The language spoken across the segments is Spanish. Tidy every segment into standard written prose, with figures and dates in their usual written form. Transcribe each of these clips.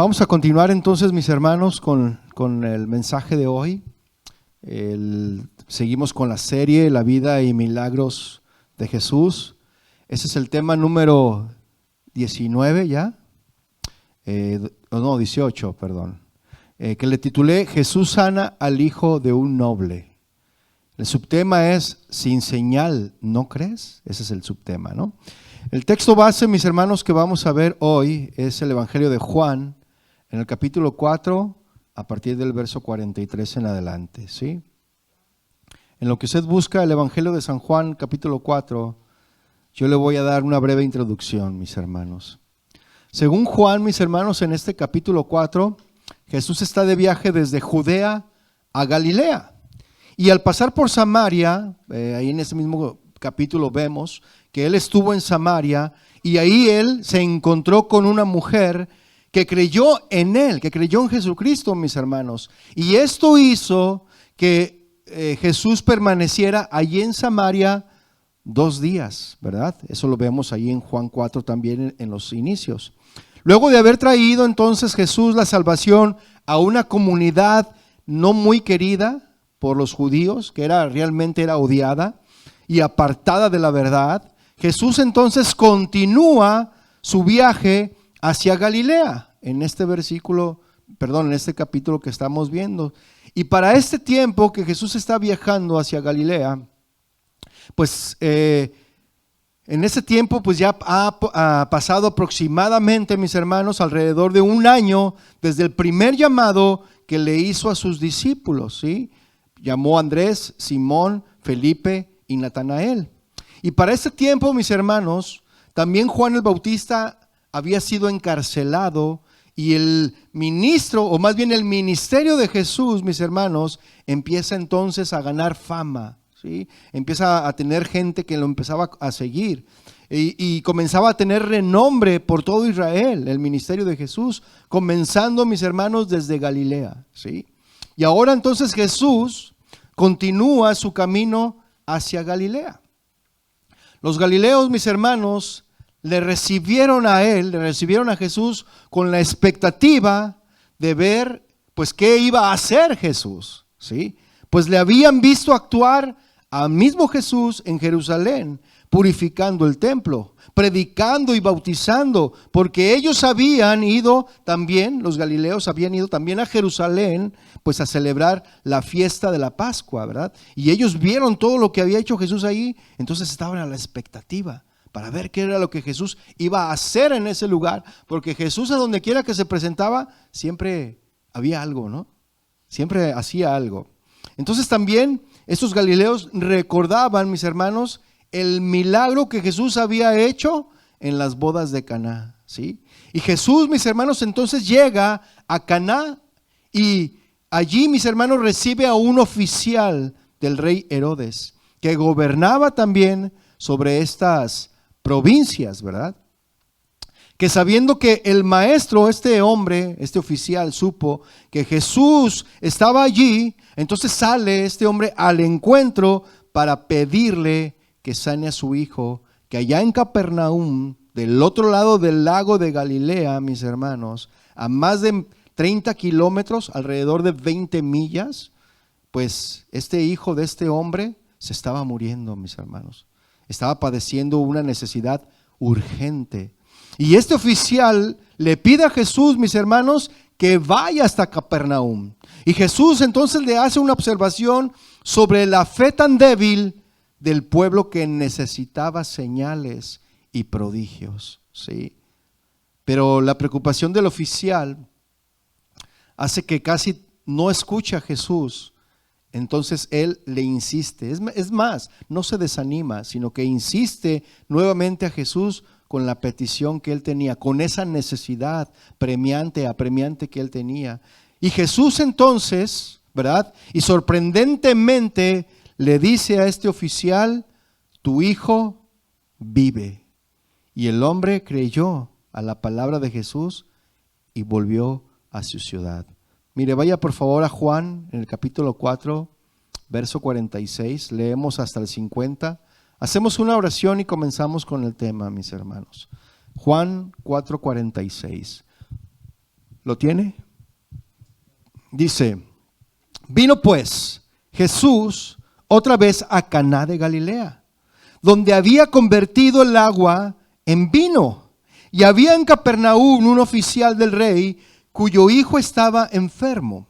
Vamos a continuar entonces, mis hermanos, con el mensaje de hoy. Seguimos con la serie La vida y milagros de Jesús. Ese es el tema número 19 ya, 18, perdón, que le titulé Jesús sana al hijo de un noble. El subtema es sin señal, ¿no crees? Ese es el subtema, ¿no? El texto base, mis hermanos, que vamos a ver hoy es el Evangelio de Juan, en el capítulo 4, a partir del verso 43 en adelante, ¿sí? En lo que usted busca el Evangelio de San Juan, capítulo 4, yo le voy a dar una breve introducción, mis hermanos. Según Juan, mis hermanos, en este capítulo 4, Jesús está de viaje desde Judea a Galilea. Y al pasar por Samaria, ahí en ese mismo capítulo vemos que él estuvo en Samaria y ahí él se encontró con una mujer que creyó en él, que creyó en Jesucristo, mis hermanos. Y esto hizo que Jesús permaneciera allí en Samaria 2 días, ¿verdad? Eso lo vemos ahí en Juan 4 también en los inicios. Luego de haber traído entonces Jesús la salvación a una comunidad no muy querida por los judíos, que realmente era odiada y apartada de la verdad, Jesús entonces continúa su viaje hacia Galilea, en este en este capítulo que estamos viendo. Y para este tiempo que Jesús está viajando hacia Galilea, pues en ese tiempo pues ya ha pasado aproximadamente, mis hermanos, alrededor de 1 año desde el primer llamado que le hizo a sus discípulos, ¿sí? Llamó a Andrés, Simón, Felipe y Natanael. Y para este tiempo, mis hermanos, también Juan el Bautista había sido encarcelado y el ministro, o más bien el ministerio de Jesús, mis hermanos, empieza entonces a ganar fama, ¿sí? Empieza a tener gente que lo empezaba a seguir y comenzaba a tener renombre por todo Israel, el ministerio de Jesús, comenzando, mis hermanos, desde Galilea, ¿sí? Y ahora entonces Jesús continúa su camino hacia Galilea. Los galileos, mis hermanos, le recibieron a Jesús con la expectativa de ver pues qué iba a hacer Jesús, ¿sí? Pues le habían visto actuar al mismo Jesús en Jerusalén, purificando el templo, predicando y bautizando, porque ellos habían ido también, los galileos habían ido también a Jerusalén, pues a celebrar la fiesta de la Pascua, ¿verdad? Y ellos vieron todo lo que había hecho Jesús ahí, entonces estaban a la expectativa para ver qué era lo que Jesús iba a hacer en ese lugar, porque Jesús a donde quiera que se presentaba, siempre había algo, ¿no? Siempre hacía algo. Entonces también estos galileos recordaban, mis hermanos, el milagro que Jesús había hecho en las bodas de Caná, ¿sí? Y Jesús, mis hermanos, entonces llega a Caná y allí, mis hermanos, recibe a un oficial del rey Herodes, que gobernaba también sobre estas provincias, ¿verdad? Que sabiendo que el maestro, este hombre, este oficial, supo que Jesús estaba allí, entonces sale este hombre al encuentro para pedirle que sane a su hijo, que allá en Capernaum, del otro lado del lago de Galilea, mis hermanos, a más de 30 kilómetros, alrededor de 20 millas, pues este hijo de este hombre se estaba muriendo, mis hermanos. Estaba padeciendo una necesidad urgente. Y este oficial le pide a Jesús, mis hermanos, que vaya hasta Capernaum. Y Jesús entonces le hace una observación sobre la fe tan débil del pueblo que necesitaba señales y prodigios, ¿sí? Pero la preocupación del oficial hace que casi no escuche a Jesús. Entonces él le insiste, es más, no se desanima, sino que insiste nuevamente a Jesús con la petición que él tenía, con esa necesidad apremiante que él tenía. Y Jesús entonces, ¿verdad? Y sorprendentemente le dice a este oficial, tu hijo vive. Y el hombre creyó a la palabra de Jesús y volvió a su ciudad. Mire, vaya por favor a Juan en el capítulo 4, verso 46, leemos hasta el 50. Hacemos una oración y comenzamos con el tema, mis hermanos. Juan 4:46. ¿Lo tiene? Dice, vino pues Jesús otra vez a Caná de Galilea, donde había convertido el agua en vino. Y había en Capernaum un oficial del rey cuyo hijo estaba enfermo.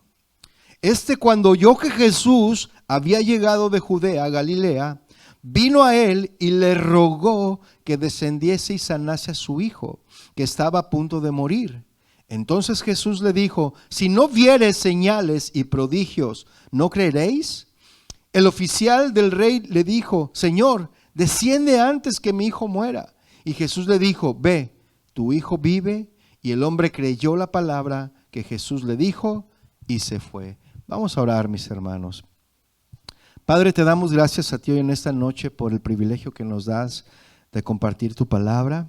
Cuando oyó que Jesús había llegado de Judea a Galilea, vino a él y le rogó que descendiese y sanase a su hijo, que estaba a punto de morir. Entonces Jesús le dijo, si no viereis señales y prodigios, ¿no creeréis? El oficial del rey le dijo, Señor, desciende antes que mi hijo muera. Y Jesús le dijo, ve, tu hijo vive. Y el hombre creyó la palabra que Jesús le dijo y se fue. Vamos a orar, mis hermanos. Padre, te damos gracias a ti hoy en esta noche por el privilegio que nos das de compartir tu palabra.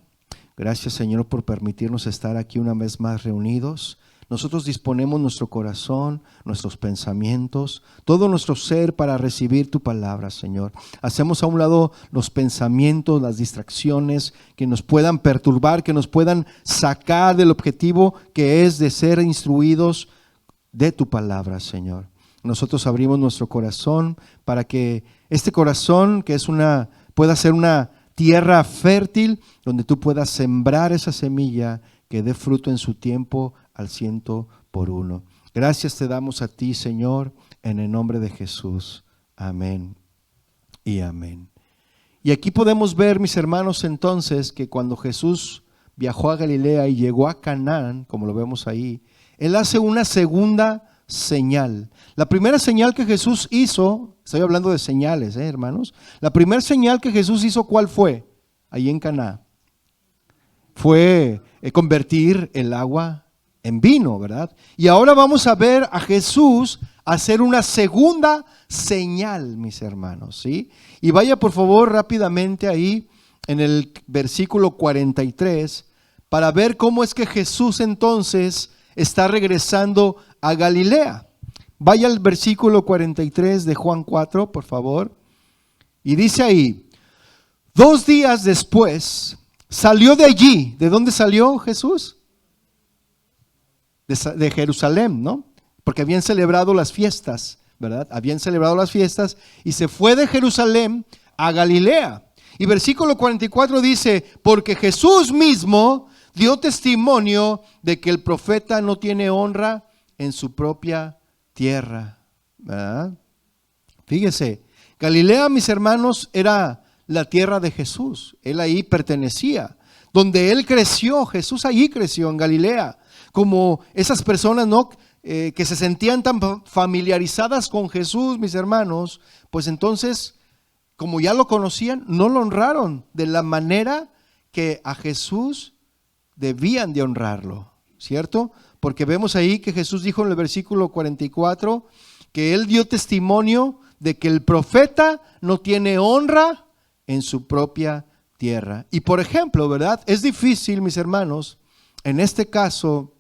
Gracias, Señor, por permitirnos estar aquí una vez más reunidos. Nosotros disponemos nuestro corazón, nuestros pensamientos, todo nuestro ser para recibir tu palabra, Señor. Hacemos a un lado los pensamientos, las distracciones que nos puedan perturbar, que nos puedan sacar del objetivo que es de ser instruidos de tu palabra, Señor. Nosotros abrimos nuestro corazón para que este corazón, que pueda ser una tierra fértil, donde tú puedas sembrar esa semilla que dé fruto en su tiempo al 100%. Gracias te damos a ti, Señor, en el nombre de Jesús. Amén y amén. Y aquí podemos ver, mis hermanos, entonces, que cuando Jesús viajó a Galilea y llegó a Canaán, como lo vemos ahí, Él hace una segunda señal. La primera señal que Jesús hizo, estoy hablando de señales, hermanos. La primera señal que Jesús hizo, ¿cuál fue? Ahí en Caná. Fue convertir el agua en vino, ¿verdad? Y ahora vamos a ver a Jesús hacer una segunda señal, mis hermanos, ¿sí? Y vaya por favor rápidamente ahí en el versículo 43 para ver cómo es que Jesús entonces está regresando a Galilea. Vaya al versículo 43 de Juan 4, por favor. Y dice ahí, 2 días después salió de allí. ¿De dónde salió Jesús? De Jerusalén, ¿no? Porque habían celebrado las fiestas, ¿verdad? Habían celebrado las fiestas y se fue de Jerusalén a Galilea. Y versículo 44 dice, porque Jesús mismo dio testimonio de que el profeta no tiene honra en su propia tierra, ¿verdad? Fíjese, Galilea, mis hermanos, era la tierra de Jesús. Él ahí pertenecía. Donde él creció, Jesús allí creció en Galilea. Como esas personas, ¿no?, que se sentían tan familiarizadas con Jesús, mis hermanos, pues entonces, como ya lo conocían, no lo honraron de la manera que a Jesús debían de honrarlo, ¿cierto? Porque vemos ahí que Jesús dijo en el versículo 44 que él dio testimonio de que el profeta no tiene honra en su propia tierra. Y por ejemplo, ¿verdad? Es difícil, mis hermanos, en este caso,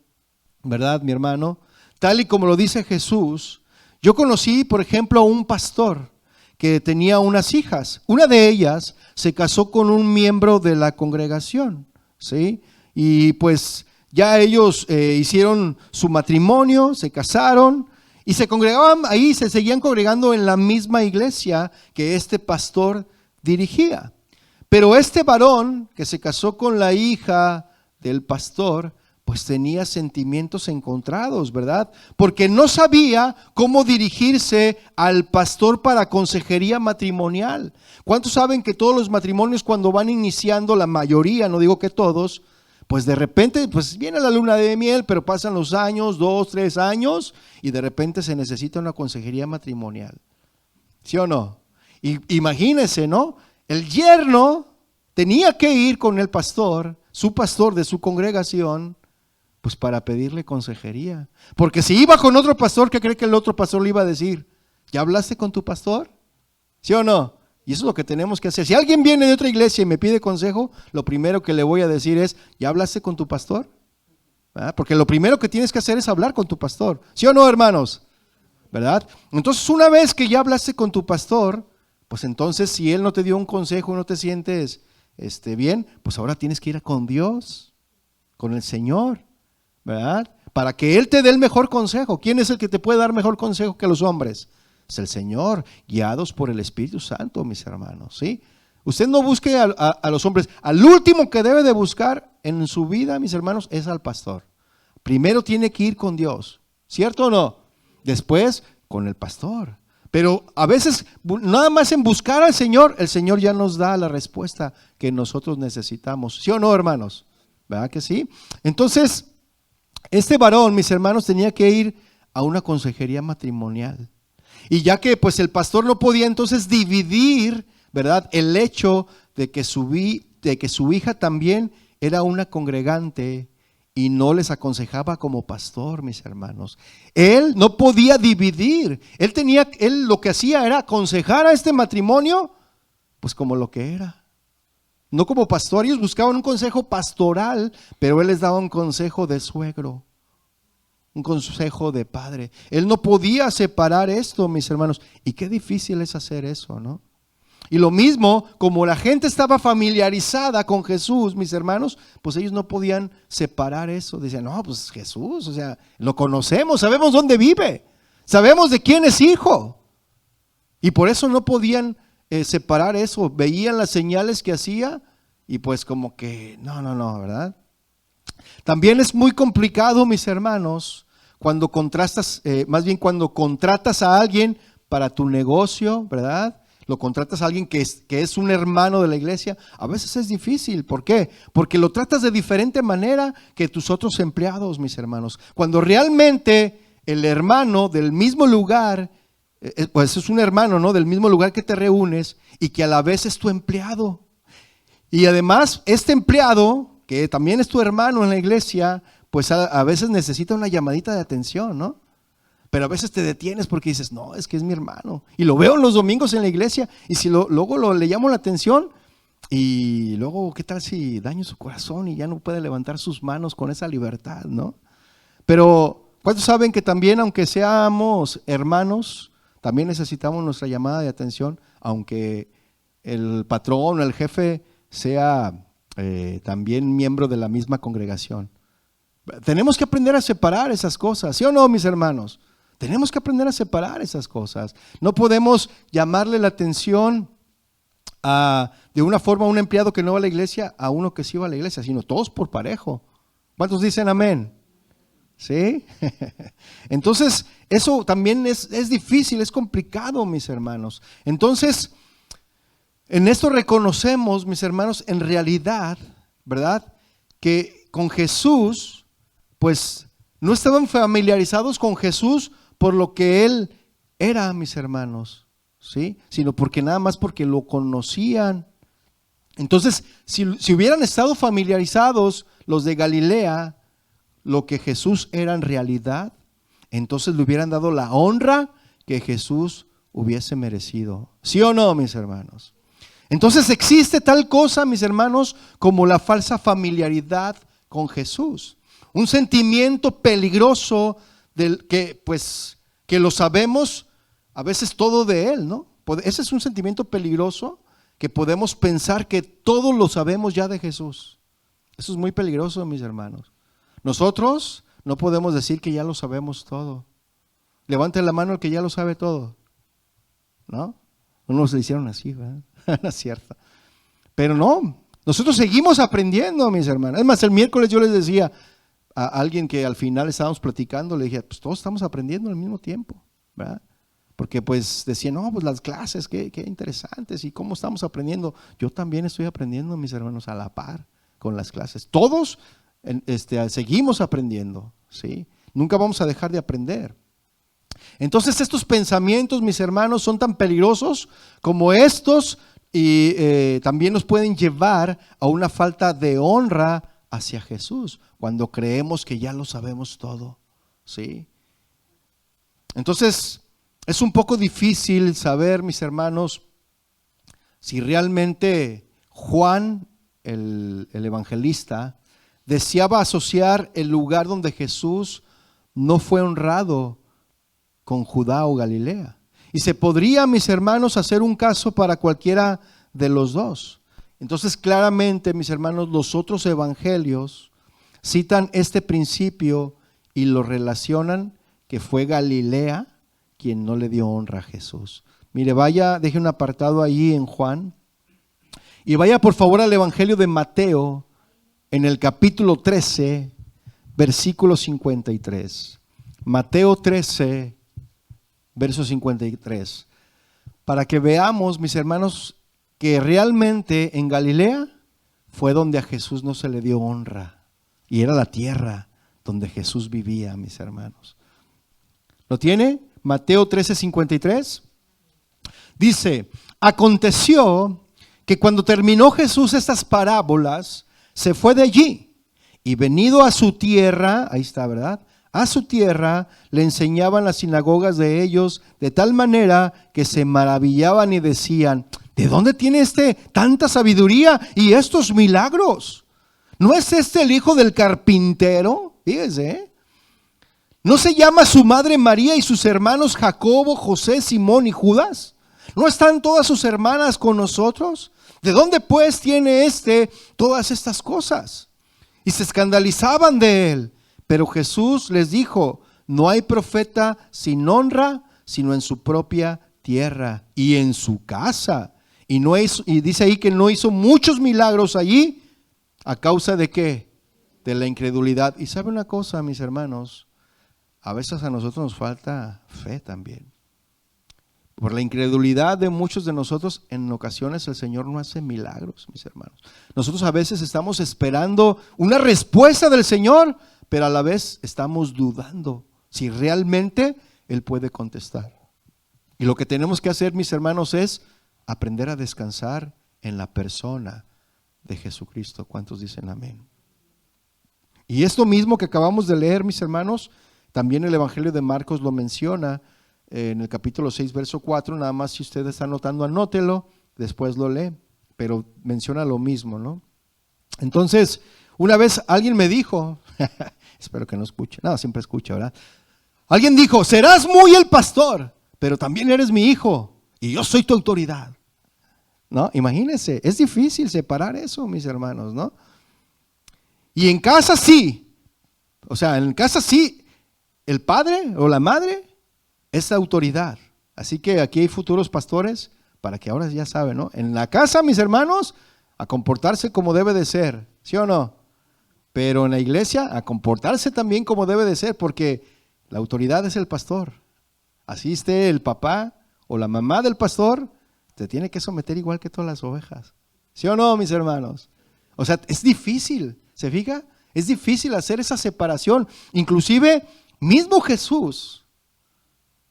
¿verdad, mi hermano? Tal y como lo dice Jesús, yo conocí, por ejemplo, a un pastor que tenía unas hijas. Una de ellas se casó con un miembro de la congregación, ¿sí? Y pues ya ellos hicieron su matrimonio, se casaron y se congregaban ahí, se seguían congregando en la misma iglesia que este pastor dirigía. Pero este varón que se casó con la hija del pastor, pues tenía sentimientos encontrados, ¿verdad? Porque no sabía cómo dirigirse al pastor para consejería matrimonial. ¿Cuántos saben que todos los matrimonios cuando van iniciando, la mayoría, no digo que todos, pues de repente pues viene la luna de miel, pero pasan los años, 2, 3 años, y de repente se necesita una consejería matrimonial? ¿Sí o no? Y imagínense, ¿no? El yerno tenía que ir con el pastor, su pastor de su congregación, pues para pedirle consejería. Porque si iba con otro pastor, ¿qué cree que el otro pastor le iba a decir? ¿Ya hablaste con tu pastor? ¿Sí o no? Y eso es lo que tenemos que hacer. Si alguien viene de otra iglesia y me pide consejo, lo primero que le voy a decir es, ¿ya hablaste con tu pastor? ¿Verdad? Porque lo primero que tienes que hacer es hablar con tu pastor. ¿Sí o no, hermanos? ¿Verdad? Entonces, una vez que ya hablaste con tu pastor, pues entonces si él no te dio un consejo, no te sientes bien, pues ahora tienes que ir con Dios, con el Señor, ¿verdad? para que Él te dé el mejor consejo. ¿Quién es el que te puede dar mejor consejo que los hombres? Es el Señor, guiados por el Espíritu Santo, mis hermanos, ¿sí? Usted no busque a los hombres. Al último que debe de buscar en su vida, mis hermanos, es al pastor. Primero tiene que ir con Dios, ¿cierto o no? Después con el pastor. Pero a veces, nada más en buscar al Señor, el Señor ya nos da la respuesta que nosotros necesitamos. ¿Sí o no, hermanos? ¿Verdad que sí? Entonces, este varón, mis hermanos, tenía que ir a una consejería matrimonial. Y ya que pues el pastor no podía entonces dividir, ¿verdad?, el hecho de que su hija también era una congregante y no les aconsejaba como pastor, mis hermanos. Él no podía dividir. Él lo que hacía era aconsejar a este matrimonio, pues como lo que era. No como pastor. Ellos buscaban un consejo pastoral, pero él les daba un consejo de suegro, un consejo de padre. Él no podía separar esto, mis hermanos. Y qué difícil es hacer eso, ¿no? Y lo mismo, como la gente estaba familiarizada con Jesús, mis hermanos, pues ellos no podían separar eso. Decían, no, pues Jesús, o sea, lo conocemos, sabemos dónde vive, sabemos de quién es hijo. Y por eso no podían separar eso. Veían las señales que hacía y pues como que, no, ¿verdad? También es muy complicado, mis hermanos, cuando cuando contratas a alguien para tu negocio, ¿verdad? Lo contratas a alguien que es un hermano de la iglesia. A veces es difícil. ¿Por qué? Porque lo tratas de diferente manera que tus otros empleados, mis hermanos. Cuando realmente el hermano del mismo lugar, pues es un hermano, ¿no?, del mismo lugar que te reúnes y que a la vez es tu empleado. Y además este empleado, que también es tu hermano en la iglesia, pues a veces necesita una llamadita de atención, ¿no? Pero a veces te detienes porque dices, no, es que es mi hermano. Y lo veo en los domingos en la iglesia. Y si luego le llamo la atención, y luego, ¿qué tal si daño su corazón y ya no puede levantar sus manos con esa libertad, ¿no? Pero, ¿cuántos saben que también, aunque seamos hermanos, también necesitamos nuestra llamada de atención? Aunque el patrón o el jefe sea también miembro de la misma congregación. Tenemos que aprender a separar esas cosas, ¿sí o no, mis hermanos? Tenemos que aprender a separar esas cosas. No podemos llamarle la atención de una forma a un empleado que no va a la iglesia a uno que sí va a la iglesia, sino todos por parejo. ¿Cuántos dicen amén? ¿Sí? Entonces, eso también es difícil, es complicado, mis hermanos. Entonces, en esto reconocemos, mis hermanos, en realidad, ¿verdad?, que con Jesús, pues no estaban familiarizados con Jesús por lo que Él era, mis hermanos, ¿sí?, sino nada más porque lo conocían. Entonces, si hubieran estado familiarizados los de Galilea, lo que Jesús era en realidad, entonces le hubieran dado la honra que Jesús hubiese merecido. ¿Sí o no, mis hermanos? Entonces existe tal cosa, mis hermanos, como la falsa familiaridad con Jesús. Un sentimiento peligroso que lo sabemos a veces todo de Él, ¿no? Ese es un sentimiento peligroso, que podemos pensar que todo lo sabemos ya de Jesús. Eso es muy peligroso, mis hermanos. Nosotros no podemos decir que ya lo sabemos todo. Levante la mano el que ya lo sabe todo, ¿no? Unos le hicieron así, ¿verdad? No es cierto. Pero no, nosotros seguimos aprendiendo, mis hermanos. Es más, el miércoles yo les decía a alguien que al final estábamos platicando, le dije, pues todos estamos aprendiendo al mismo tiempo, ¿verdad? Porque pues decían, no, pues las clases, qué interesantes, y cómo estamos aprendiendo. Yo también estoy aprendiendo, mis hermanos, a la par con las clases. Todos seguimos aprendiendo, ¿sí? Nunca vamos a dejar de aprender. Entonces estos pensamientos, mis hermanos, son tan peligrosos como estos, y también nos pueden llevar a una falta de honra hacia Jesús, cuando creemos que ya lo sabemos todo, ¿sí? Entonces es un poco difícil saber, mis hermanos, si realmente Juan, el evangelista, deseaba asociar el lugar donde Jesús no fue honrado con Judá o Galilea. Y se podría, mis hermanos, hacer un caso para cualquiera de los dos. Entonces, claramente, mis hermanos, los otros evangelios citan este principio y lo relacionan que fue Galilea quien no le dio honra a Jesús. Mire, vaya, deje un apartado ahí en Juan y vaya por favor al Evangelio de Mateo en el capítulo 13, versículo 53. Mateo 13, verso 53. Para que veamos, mis hermanos, que realmente en Galilea fue donde a Jesús no se le dio honra. Y era la tierra donde Jesús vivía, mis hermanos. ¿Lo tiene? Mateo 13, 53. Dice, aconteció que cuando terminó Jesús estas parábolas, se fue de allí y venido a su tierra, ahí está, ¿verdad? A su tierra le enseñaban las sinagogas de ellos de tal manera que se maravillaban y decían, ¿de dónde tiene tanta sabiduría y estos milagros? ¿No es este el hijo del carpintero? Fíjese, ¿eh? ¿No se llama su madre María y sus hermanos Jacobo, José, Simón y Judas? ¿No están todas sus hermanas con nosotros? ¿De dónde pues tiene todas estas cosas? Y se escandalizaban de él. Pero Jesús les dijo, no hay profeta sin honra, sino en su propia tierra y en su casa. Y dice ahí que no hizo muchos milagros allí, ¿a causa de qué? De la incredulidad. Y sabe una cosa, mis hermanos, a veces a nosotros nos falta fe también. Por la incredulidad de muchos de nosotros, en ocasiones el Señor no hace milagros, mis hermanos. Nosotros a veces estamos esperando una respuesta del Señor, pero a la vez estamos dudando si realmente Él puede contestar. Y lo que tenemos que hacer, mis hermanos, es aprender a descansar en la persona de Jesucristo. ¿Cuántos dicen amén? Y esto mismo que acabamos de leer, mis hermanos, también el Evangelio de Marcos lo menciona en el capítulo 6, verso 4. Nada más si usted está anotando, anótelo, después lo lee, pero menciona lo mismo, ¿no? Entonces, una vez alguien me dijo, espero que no escuche, no, siempre escucha, ¿verdad? Alguien dijo, serás muy el pastor, pero también eres mi hijo y yo soy tu autoridad. ¿No? Imagínense, es difícil separar eso, mis hermanos, ¿no? Y en casa sí, o sea, en casa sí, el padre o la madre es la autoridad. Así que aquí hay futuros pastores, para que ahora ya saben, ¿no? En la casa, mis hermanos, a comportarse como debe de ser, ¿sí o no? Pero en la iglesia, a comportarse también como debe de ser, porque la autoridad es el pastor. Así esté el papá o la mamá del pastor, te tiene que someter igual que todas las ovejas. ¿Sí o no, mis hermanos? O sea, es difícil, ¿se fija? Es difícil hacer esa separación. Inclusive, mismo Jesús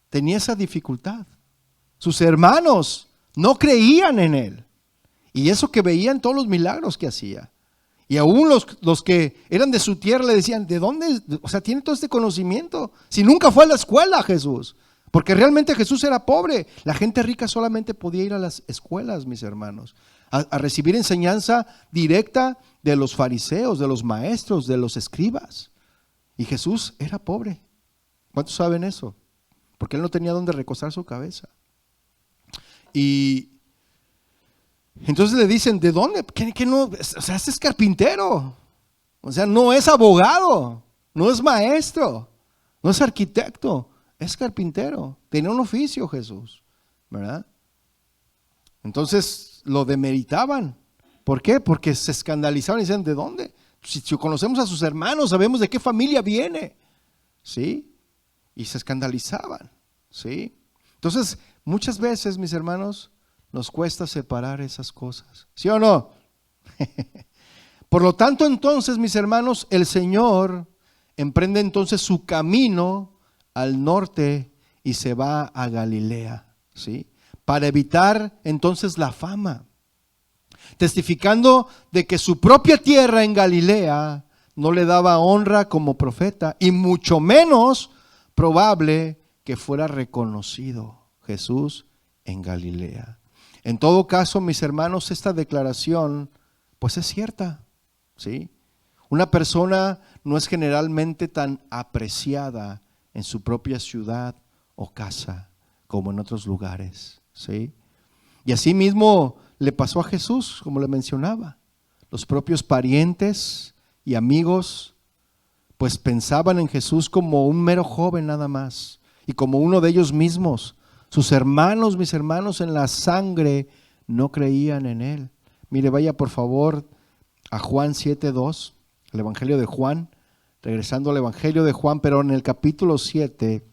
tenía esa dificultad. Sus hermanos no creían en Él. Y eso que veían todos los milagros que hacía. Y aún los que eran de su tierra le decían, ¿de dónde? O sea, tiene todo este conocimiento. Si nunca fue a la escuela Jesús. Porque realmente Jesús era pobre. La gente rica solamente podía ir a las escuelas, mis hermanos, a recibir enseñanza directa de los fariseos, de los maestros, de los escribas. Y Jesús era pobre. ¿Cuántos saben eso? Porque Él no tenía dónde recostar su cabeza. Y entonces le dicen, ¿de dónde? ¿Qué no? O sea, este es carpintero. O sea, no es abogado, no es maestro, no es arquitecto. Es carpintero, tenía un oficio Jesús, ¿verdad? Entonces lo demeritaban. ¿Por qué? Porque se escandalizaban y decían, ¿de dónde? Si conocemos a sus hermanos, sabemos de qué familia viene, ¿sí? Y se escandalizaban, ¿sí? Entonces, muchas veces, mis hermanos, nos cuesta separar esas cosas, ¿sí o no? Por lo tanto, entonces, mis hermanos, el Señor emprende entonces su camino al norte y se va a Galilea, ¿sí? Para evitar entonces la fama, testificando de que su propia tierra en Galilea no le daba honra como profeta y mucho menos probable que fuera reconocido Jesús en Galilea. En todo caso, mis hermanos, esta declaración pues es cierta, ¿sí? Una persona no es generalmente tan apreciada en su propia ciudad o casa como en otros lugares, ¿sí? Y así mismo le pasó a Jesús, como le mencionaba. Los propios parientes y amigos pues pensaban en Jesús como un mero joven nada más y como uno de ellos mismos. Sus hermanos, mis hermanos, en la sangre no creían en él. Mire, vaya por favor a Juan 7:2, el Evangelio de Juan, regresando al Evangelio de Juan, pero en el capítulo 7,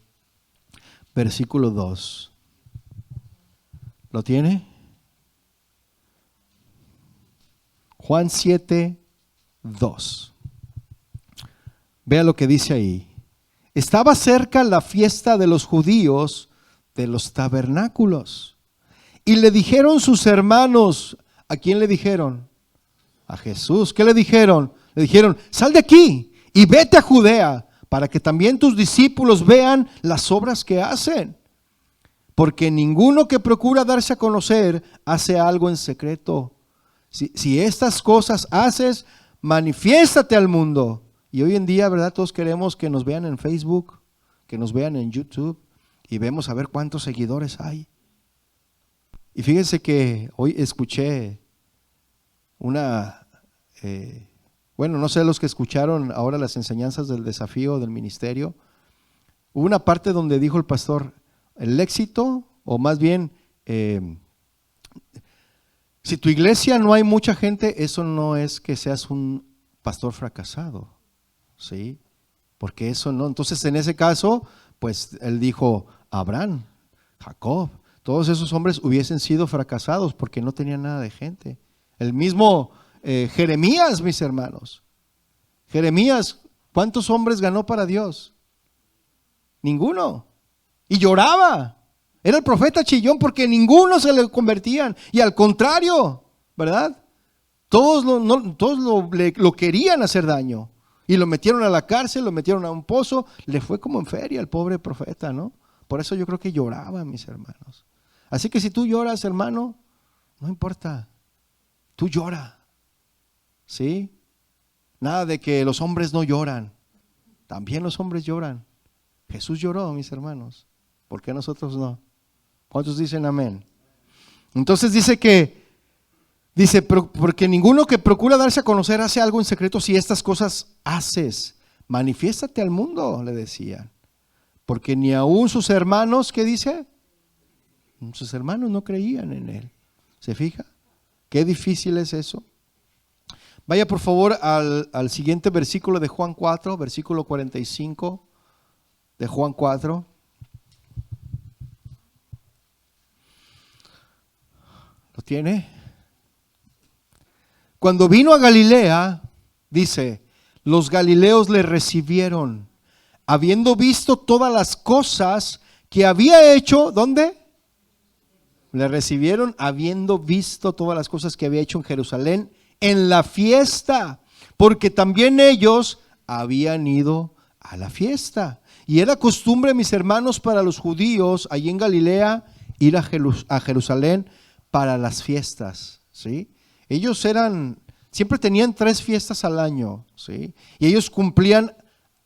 versículo 2. ¿Lo tiene? Juan 7:2. Vea lo que dice ahí. Estaba cerca la fiesta de los judíos de los tabernáculos. Y le dijeron sus hermanos, ¿a quién le dijeron? A Jesús. ¿Qué le dijeron? Le dijeron, sal de aquí y vete a Judea para que también tus discípulos vean las obras que hacen. Porque ninguno que procura darse a conocer hace algo en secreto. Si estas cosas haces, manifiéstate al mundo. Y hoy en día, ¿verdad? Todos queremos que nos vean en Facebook, que nos vean en YouTube y vemos a ver cuántos seguidores hay. Y fíjense que hoy escuché no sé los que escucharon ahora las enseñanzas del desafío del ministerio. Hubo una parte donde dijo el pastor, el éxito, o más bien, si tu iglesia no hay mucha gente, eso no es que seas un pastor fracasado. ¿Sí? Porque eso no. Entonces, en ese caso, pues él dijo, Abraham, Jacob, todos esos hombres hubiesen sido fracasados porque no tenían nada de gente. El mismo Jeremías, mis hermanos. Jeremías, ¿cuántos hombres ganó para Dios? Ninguno. Y lloraba. Era el profeta chillón porque ninguno se le convertían. Y al contrario, ¿verdad? Todos lo querían hacer daño. Y lo metieron a la cárcel, lo metieron a un pozo, le fue como en feria al pobre profeta, ¿no? Por eso yo creo que lloraba, mis hermanos. Así que si tú lloras, hermano, no importa, tú llora, ¿sí? Nada de que los hombres no lloran, también los hombres lloran. Jesús lloró, mis hermanos, ¿por qué nosotros no? ¿Cuántos dicen amén? Entonces dice, porque ninguno que procura darse a conocer hace algo en secreto. Si estas cosas haces, manifiéstate al mundo, le decían. Porque ni aún sus hermanos, ¿qué dice? Sus hermanos no creían en él. ¿Se fija? Qué difícil es eso. Vaya por favor al siguiente versículo de Juan 4, versículo 45 de Juan 4. ¿Lo tiene? Cuando vino a Galilea, dice, los galileos le recibieron, habiendo visto todas las cosas que había hecho. ¿Dónde? Le recibieron habiendo visto todas las cosas que había hecho en Jerusalén en la fiesta, porque también ellos habían ido a la fiesta. Y era costumbre, mis hermanos, para los judíos allí en Galilea ir a Jerusalén para las fiestas, ¿sí? Ellos siempre tenían 3 fiestas al año, ¿sí? Y ellos cumplían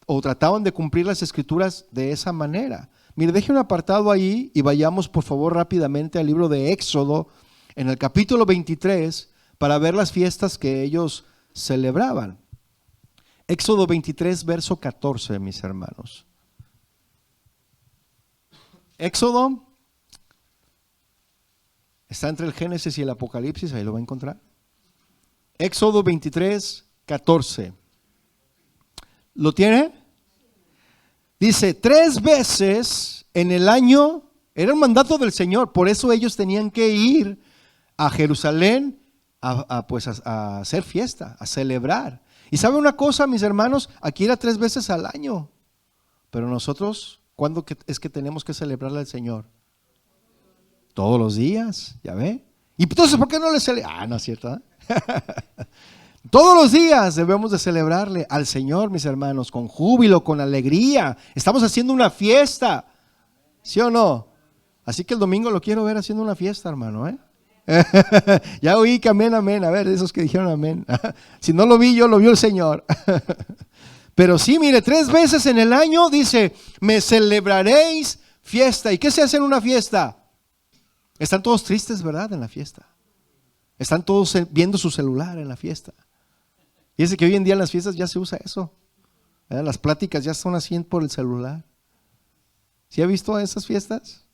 o trataban de cumplir las escrituras de esa manera. Mire, deje un apartado ahí y vayamos por favor rápidamente al libro de Éxodo, en el capítulo 23, para ver las fiestas que ellos celebraban. Éxodo 23, verso 14, mis hermanos. Éxodo está entre el Génesis y el Apocalipsis, ahí lo va a encontrar. Éxodo 23, 14. ¿Lo tiene? Dice, 3 veces en el año, era un mandato del Señor, por eso ellos tenían que ir a Jerusalén a hacer fiesta, a celebrar. Y ¿sabe una cosa, mis hermanos? Aquí era 3 veces al año, pero nosotros, ¿cuándo es que tenemos que celebrarle al Señor? Todos los días, ¿ya ve? Y entonces, ¿por qué no le celebramos? No es cierto, ¿eh? Todos los días debemos de celebrarle al Señor, mis hermanos, con júbilo, con alegría. Estamos haciendo una fiesta, ¿sí o no? Así que el domingo lo quiero ver haciendo una fiesta, hermano, ¿eh? Ya oí que amén, amén. A ver, esos que dijeron amén. Si no lo vi yo, lo vio el Señor. Pero sí, mire, 3 veces en el año dice, me celebraréis fiesta. ¿Y qué se hace en una fiesta? Están todos tristes, ¿verdad? En la fiesta. Están todos viendo su celular en la fiesta. Y es que hoy en día en las fiestas ya se usa eso. Las pláticas ya son así por el celular. ¿Sí ha visto esas fiestas?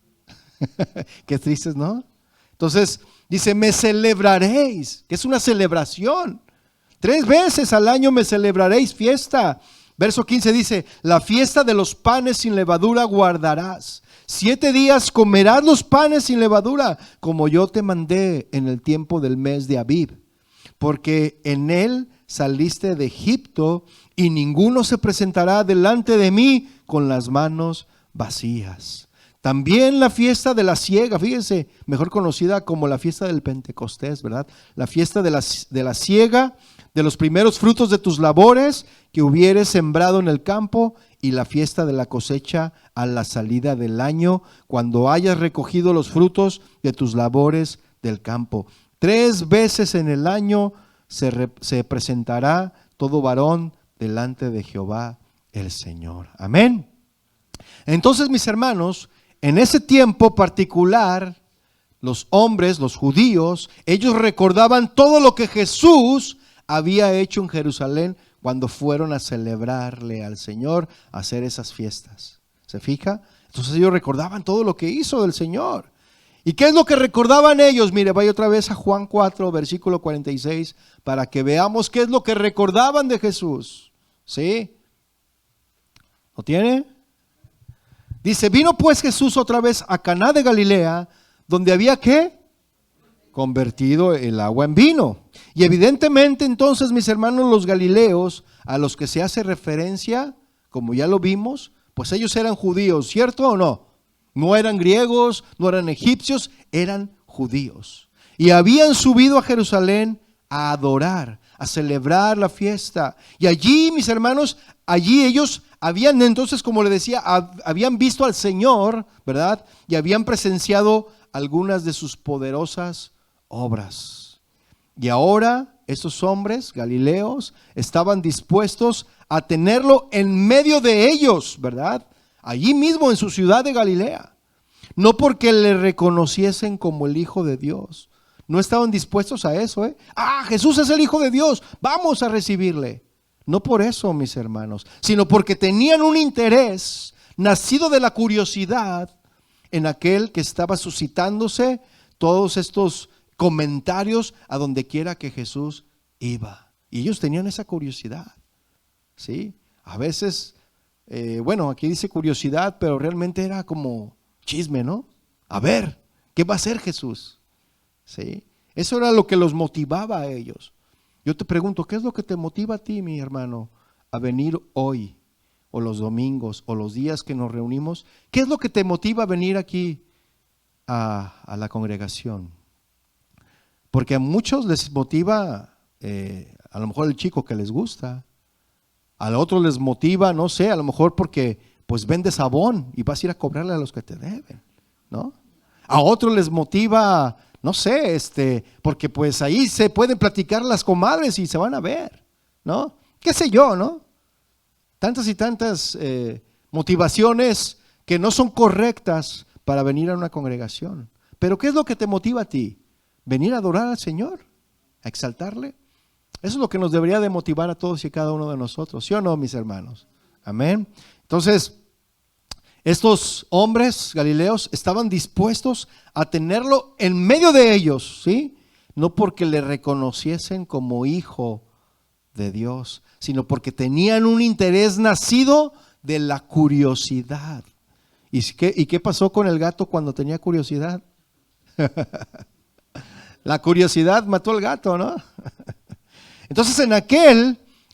Qué tristes, ¿no? Entonces dice, me celebraréis, que es una celebración. 3 veces al año me celebraréis fiesta. Verso 15 dice, la fiesta de los panes sin levadura guardarás. 7 días comerás los panes sin levadura, como yo te mandé en el tiempo del mes de Abib. Porque en él saliste de Egipto, y ninguno se presentará delante de mí con las manos vacías. También la fiesta de la siega, fíjense, mejor conocida como la fiesta del Pentecostés, ¿verdad? La fiesta de la siega, de los primeros frutos de tus labores que hubieres sembrado en el campo, y la fiesta de la cosecha a la salida del año, cuando hayas recogido los frutos de tus labores del campo. 3 veces en el año se presentará todo varón delante de Jehová el Señor. Amén. Entonces, mis hermanos, en ese tiempo particular, los hombres, los judíos, ellos recordaban todo lo que Jesús había hecho en Jerusalén cuando fueron a celebrarle al Señor, a hacer esas fiestas. ¿Se fija? Entonces ellos recordaban todo lo que hizo del Señor. ¿Y qué es lo que recordaban ellos? Mire, vaya otra vez a Juan 4, versículo 46, para que veamos qué es lo que recordaban de Jesús. ¿Sí? ¿Lo tiene? Dice, vino pues Jesús otra vez a Caná de Galilea, donde había ¿qué? Convertido el agua en vino. Y evidentemente entonces, mis hermanos, los galileos, a los que se hace referencia, como ya lo vimos, pues ellos eran judíos, ¿cierto o no? No eran griegos, no eran egipcios, eran judíos. Y habían subido a Jerusalén a adorar, a celebrar la fiesta. Y allí, mis hermanos, allí ellos habían entonces, como le decía, habían visto al Señor, ¿verdad? Y habían presenciado algunas de sus poderosas obras. Y ahora esos hombres galileos estaban dispuestos a tenerlo en medio de ellos, ¿verdad? Allí mismo en su ciudad de Galilea. No porque le reconociesen como el Hijo de Dios. No estaban dispuestos a eso, ¿eh? Ah, Jesús es el Hijo de Dios, vamos a recibirle. No por eso, mis hermanos, sino porque tenían un interés nacido de la curiosidad en aquel que estaba suscitándose todos estos comentarios a donde quiera que Jesús iba. Y ellos tenían esa curiosidad, ¿sí? A veces, bueno, aquí dice curiosidad, pero realmente era como chisme, ¿no? A ver, ¿qué va a hacer Jesús? ¿Sí? Eso era lo que los motivaba a ellos. Yo te pregunto, ¿qué es lo que te motiva a ti, mi hermano, a venir hoy, o los domingos, o los días que nos reunimos? ¿Qué es lo que te motiva a venir aquí a la congregación? Porque a muchos les motiva, a lo mejor el chico que les gusta, a otros les motiva, no sé, a lo mejor porque pues vende sabón y vas a ir a cobrarle a los que te deben, ¿no? A otros les motiva, no sé, porque pues ahí se pueden platicar las comadres y se van a ver, ¿no? ¿Qué sé yo, no? Tantas y tantas motivaciones que no son correctas para venir a una congregación. Pero ¿qué es lo que te motiva a ti? Venir a adorar al Señor, a exaltarle. Eso es lo que nos debería de motivar a todos y cada uno de nosotros, ¿sí o no, mis hermanos? Amén. Entonces, estos hombres galileos estaban dispuestos a tenerlo en medio de ellos, ¿sí? No porque le reconociesen como hijo de Dios, sino porque tenían un interés nacido de la curiosidad. ¿Y qué pasó con el gato cuando tenía curiosidad? La curiosidad mató al gato, ¿no? Entonces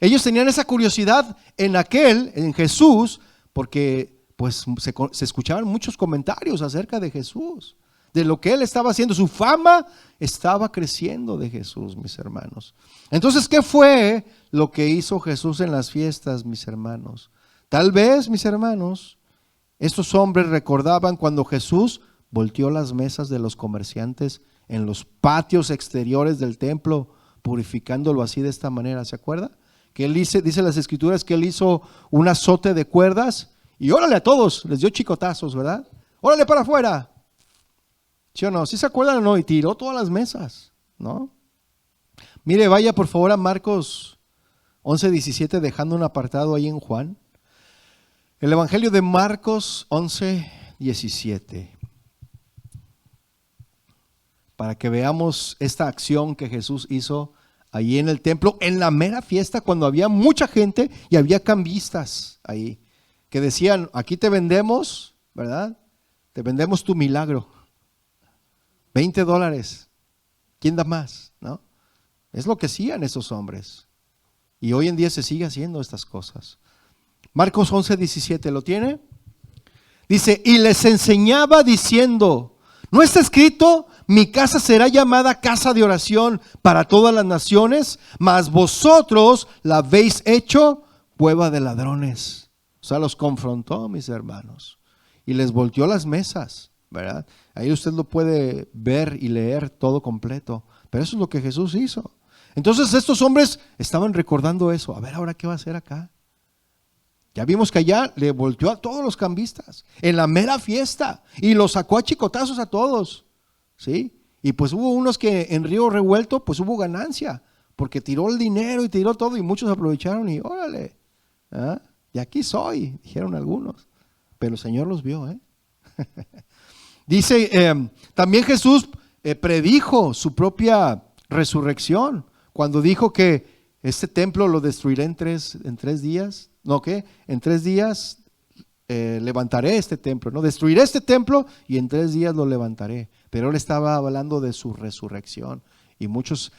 ellos tenían esa curiosidad en Jesús, porque pues se escuchaban muchos comentarios acerca de Jesús, de lo que él estaba haciendo. Su fama estaba creciendo de Jesús, mis hermanos. Entonces, ¿qué fue lo que hizo Jesús en las fiestas, mis hermanos? Tal vez, mis hermanos, estos hombres recordaban cuando Jesús volteó las mesas de los comerciantes en los patios exteriores del templo, purificándolo así de esta manera. ¿Se acuerda? Que él dice las escrituras que él hizo un azote de cuerdas y órale a todos, les dio chicotazos, ¿verdad? Órale para afuera. ¿Sí o no? ¿Sí se acuerdan o no? Y tiró todas las mesas, ¿no? Mire, vaya por favor a Marcos 11:17, dejando un apartado ahí en Juan. El Evangelio de Marcos 11:17. Para que veamos esta acción que Jesús hizo allí en el templo, en la mera fiesta, cuando había mucha gente y había cambistas ahí, que decían, aquí te vendemos, ¿verdad? Te vendemos tu milagro. $20. ¿Quién da más? ¿No? Es lo que hacían esos hombres. Y hoy en día se sigue haciendo estas cosas. Marcos 11:17, ¿lo tiene? Dice, y les enseñaba diciendo, ¿no está escrito? Mi casa será llamada casa de oración para todas las naciones, mas vosotros la habéis hecho cueva de ladrones. O sea, los confrontó, mis hermanos, y les volteó las mesas, ¿verdad? Ahí usted lo puede ver y leer todo completo, pero eso es lo que Jesús hizo. Entonces estos hombres estaban recordando eso. A ver, ¿ahora qué va a hacer acá? Ya vimos que allá le volteó a todos los cambistas en la mera fiesta y los sacó a chicotazos a todos, ¿sí? Y pues hubo unos que en Río Revuelto pues hubo ganancia, porque tiró el dinero y tiró todo y muchos aprovecharon y órale, ¿ah? Y aquí soy, dijeron algunos, pero el Señor los vio, ¿eh? Dice, también Jesús predijo su propia resurrección cuando dijo que este templo lo destruiré en tres días. No, ¿qué? En 3 días levantaré este templo, ¿no? Destruiré este templo y en 3 días lo levantaré. Pero él estaba hablando de su resurrección. Y muchos,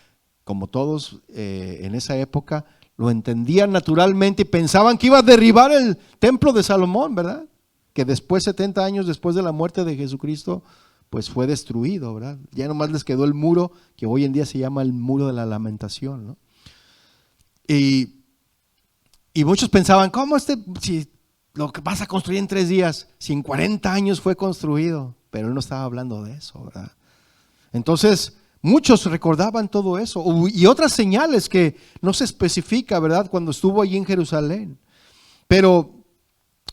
como todos en esa época, lo entendían naturalmente y pensaban que iba a derribar el templo de Salomón, ¿verdad? Que después, 70 años después de la muerte de Jesucristo, pues fue destruido, ¿verdad? Ya nomás les quedó el muro, que hoy en día se llama el muro de la lamentación, ¿no? Y muchos pensaban, ¿cómo si lo que vas a construir en 3 días, si en 40 años fue construido? Pero él no estaba hablando de eso, ¿verdad? Entonces, muchos recordaban todo eso. Y otras señales que no se especifica, ¿verdad? Cuando estuvo allí en Jerusalén. Pero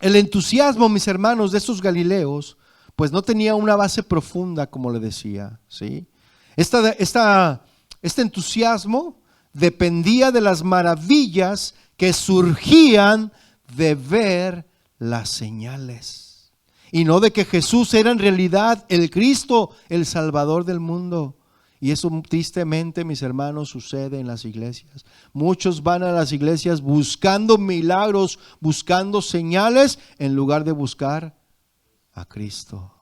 el entusiasmo, mis hermanos, de estos galileos, pues no tenía una base profunda, como le decía, ¿sí? Este entusiasmo dependía de las maravillas que surgían de ver las señales y no de que Jesús era en realidad el Cristo, el Salvador del mundo. Y eso tristemente, mis hermanos, sucede en las iglesias. Muchos van a las iglesias buscando milagros, buscando señales, en lugar de buscar a Cristo.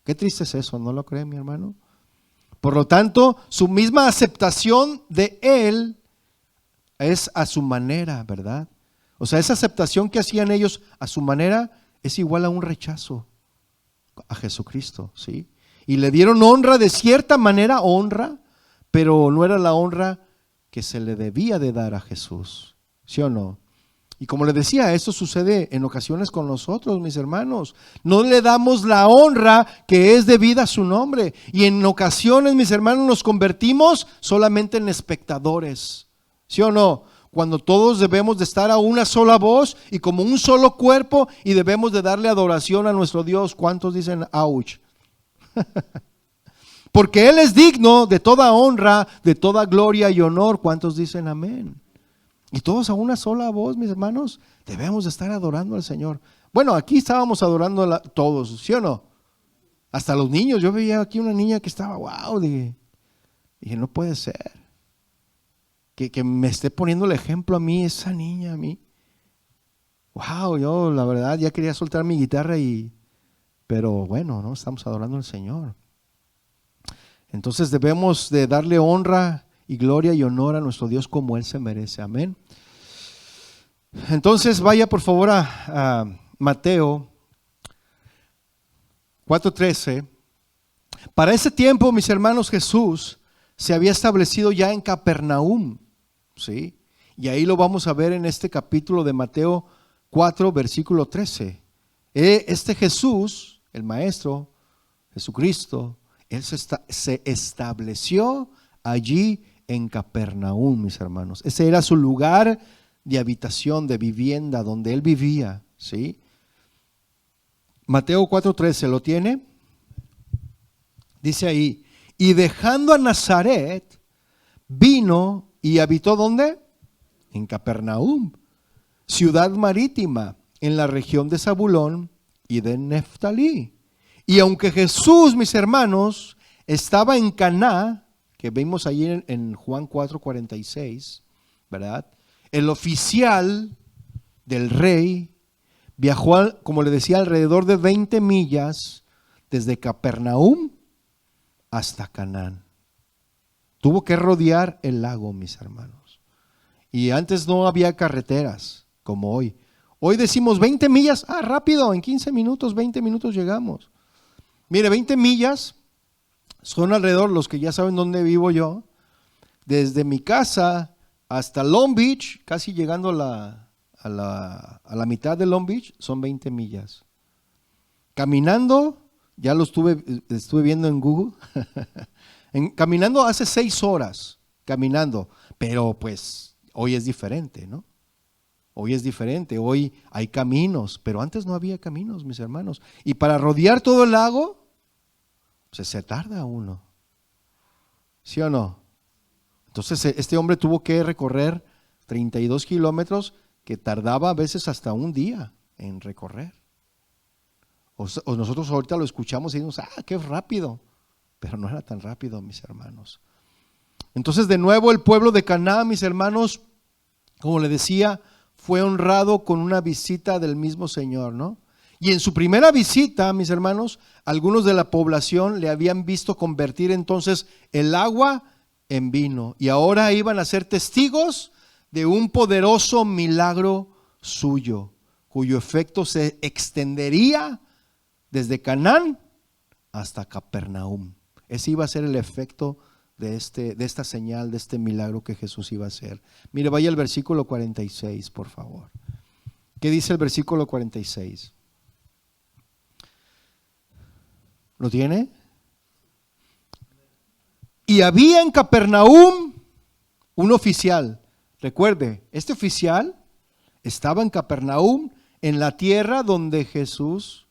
Qué triste es eso, ¿no lo cree, mi hermano? Por lo tanto, su misma aceptación de Él es a su manera, ¿verdad? O sea, esa aceptación que hacían ellos a su manera es igual a un rechazo a Jesucristo, ¿sí? Y le dieron honra, de cierta manera honra, pero no era la honra que se le debía de dar a Jesús, ¿sí o no? Y como le decía, esto sucede en ocasiones con nosotros, mis hermanos. No le damos la honra que es debida a su nombre. Y en ocasiones, mis hermanos, nos convertimos solamente en espectadores, ¿sí o no? Cuando todos debemos de estar a una sola voz y como un solo cuerpo y debemos de darle adoración a nuestro Dios. ¿Cuántos dicen ouch? Porque Él es digno de toda honra, de toda gloria y honor. ¿Cuántos dicen amén? Y todos a una sola voz, mis hermanos, debemos de estar adorando al Señor. Bueno, aquí estábamos adorando todos, ¿sí o no? Hasta los niños. Yo veía aquí una niña que estaba, wow, dije, no puede ser. Que me esté poniendo el ejemplo a mí, esa niña a mí. Wow, yo la verdad ya quería soltar mi guitarra pero bueno, no estamos adorando al Señor. Entonces debemos de darle honra y gloria y honor a nuestro Dios como Él se merece. Amén. Entonces vaya por favor a Mateo 4:13. Para ese tiempo, mis hermanos, Jesús se había establecido ya en Capernaum, ¿sí? Y ahí lo vamos a ver en este capítulo de Mateo 4, versículo 13. Este Jesús, el Maestro, Jesucristo, Él se estableció allí en Capernaum, mis hermanos. Ese era su lugar de habitación, de vivienda, donde Él vivía, ¿sí? Mateo 4:13, ¿lo tiene? Dice ahí, y dejando a Nazaret, vino y habitó ¿dónde? en Capernaum, ciudad marítima, en la región de Zabulón y de Neftalí. Y aunque Jesús, mis hermanos, estaba en Caná, que vimos allí en Juan 4:46, ¿verdad? El oficial del rey viajó, como le decía, alrededor de 20 millas desde Capernaum hasta Canaán. Tuvo que rodear el lago, mis hermanos. Y antes no había carreteras como hoy. Hoy decimos 20 millas, rápido, en 15 minutos, 20 minutos llegamos. Mire, 20 millas son alrededor, los que ya saben dónde vivo yo, desde mi casa hasta Long Beach, casi llegando a la mitad de Long Beach, son 20 millas. Caminando, ya lo estuve viendo en Google, caminando hace 6 horas, caminando, pero pues hoy es diferente, ¿no? Hoy es diferente, hoy hay caminos, pero antes no había caminos, mis hermanos. Y para rodear todo el lago, pues se tarda uno, ¿sí o no? Entonces este hombre tuvo que recorrer 32 kilómetros que tardaba a veces hasta un día en recorrer. O nosotros ahorita lo escuchamos y decimos, qué rápido, pero no era tan rápido, mis hermanos. Entonces de nuevo el pueblo de Caná, mis hermanos, como le decía, fue honrado con una visita del mismo Señor, ¿no? Y en su primera visita, mis hermanos, algunos de la población le habían visto convertir entonces el agua en vino y ahora iban a ser testigos de un poderoso milagro suyo, cuyo efecto se extendería desde Canaán hasta Capernaum. Ese iba a ser el efecto de esta señal, de este milagro que Jesús iba a hacer. Mire, vaya al versículo 46, por favor. ¿Qué dice el versículo 46? ¿Lo tiene? Y había en Capernaum un oficial. Recuerde, este oficial estaba en Capernaum, en la tierra donde Jesús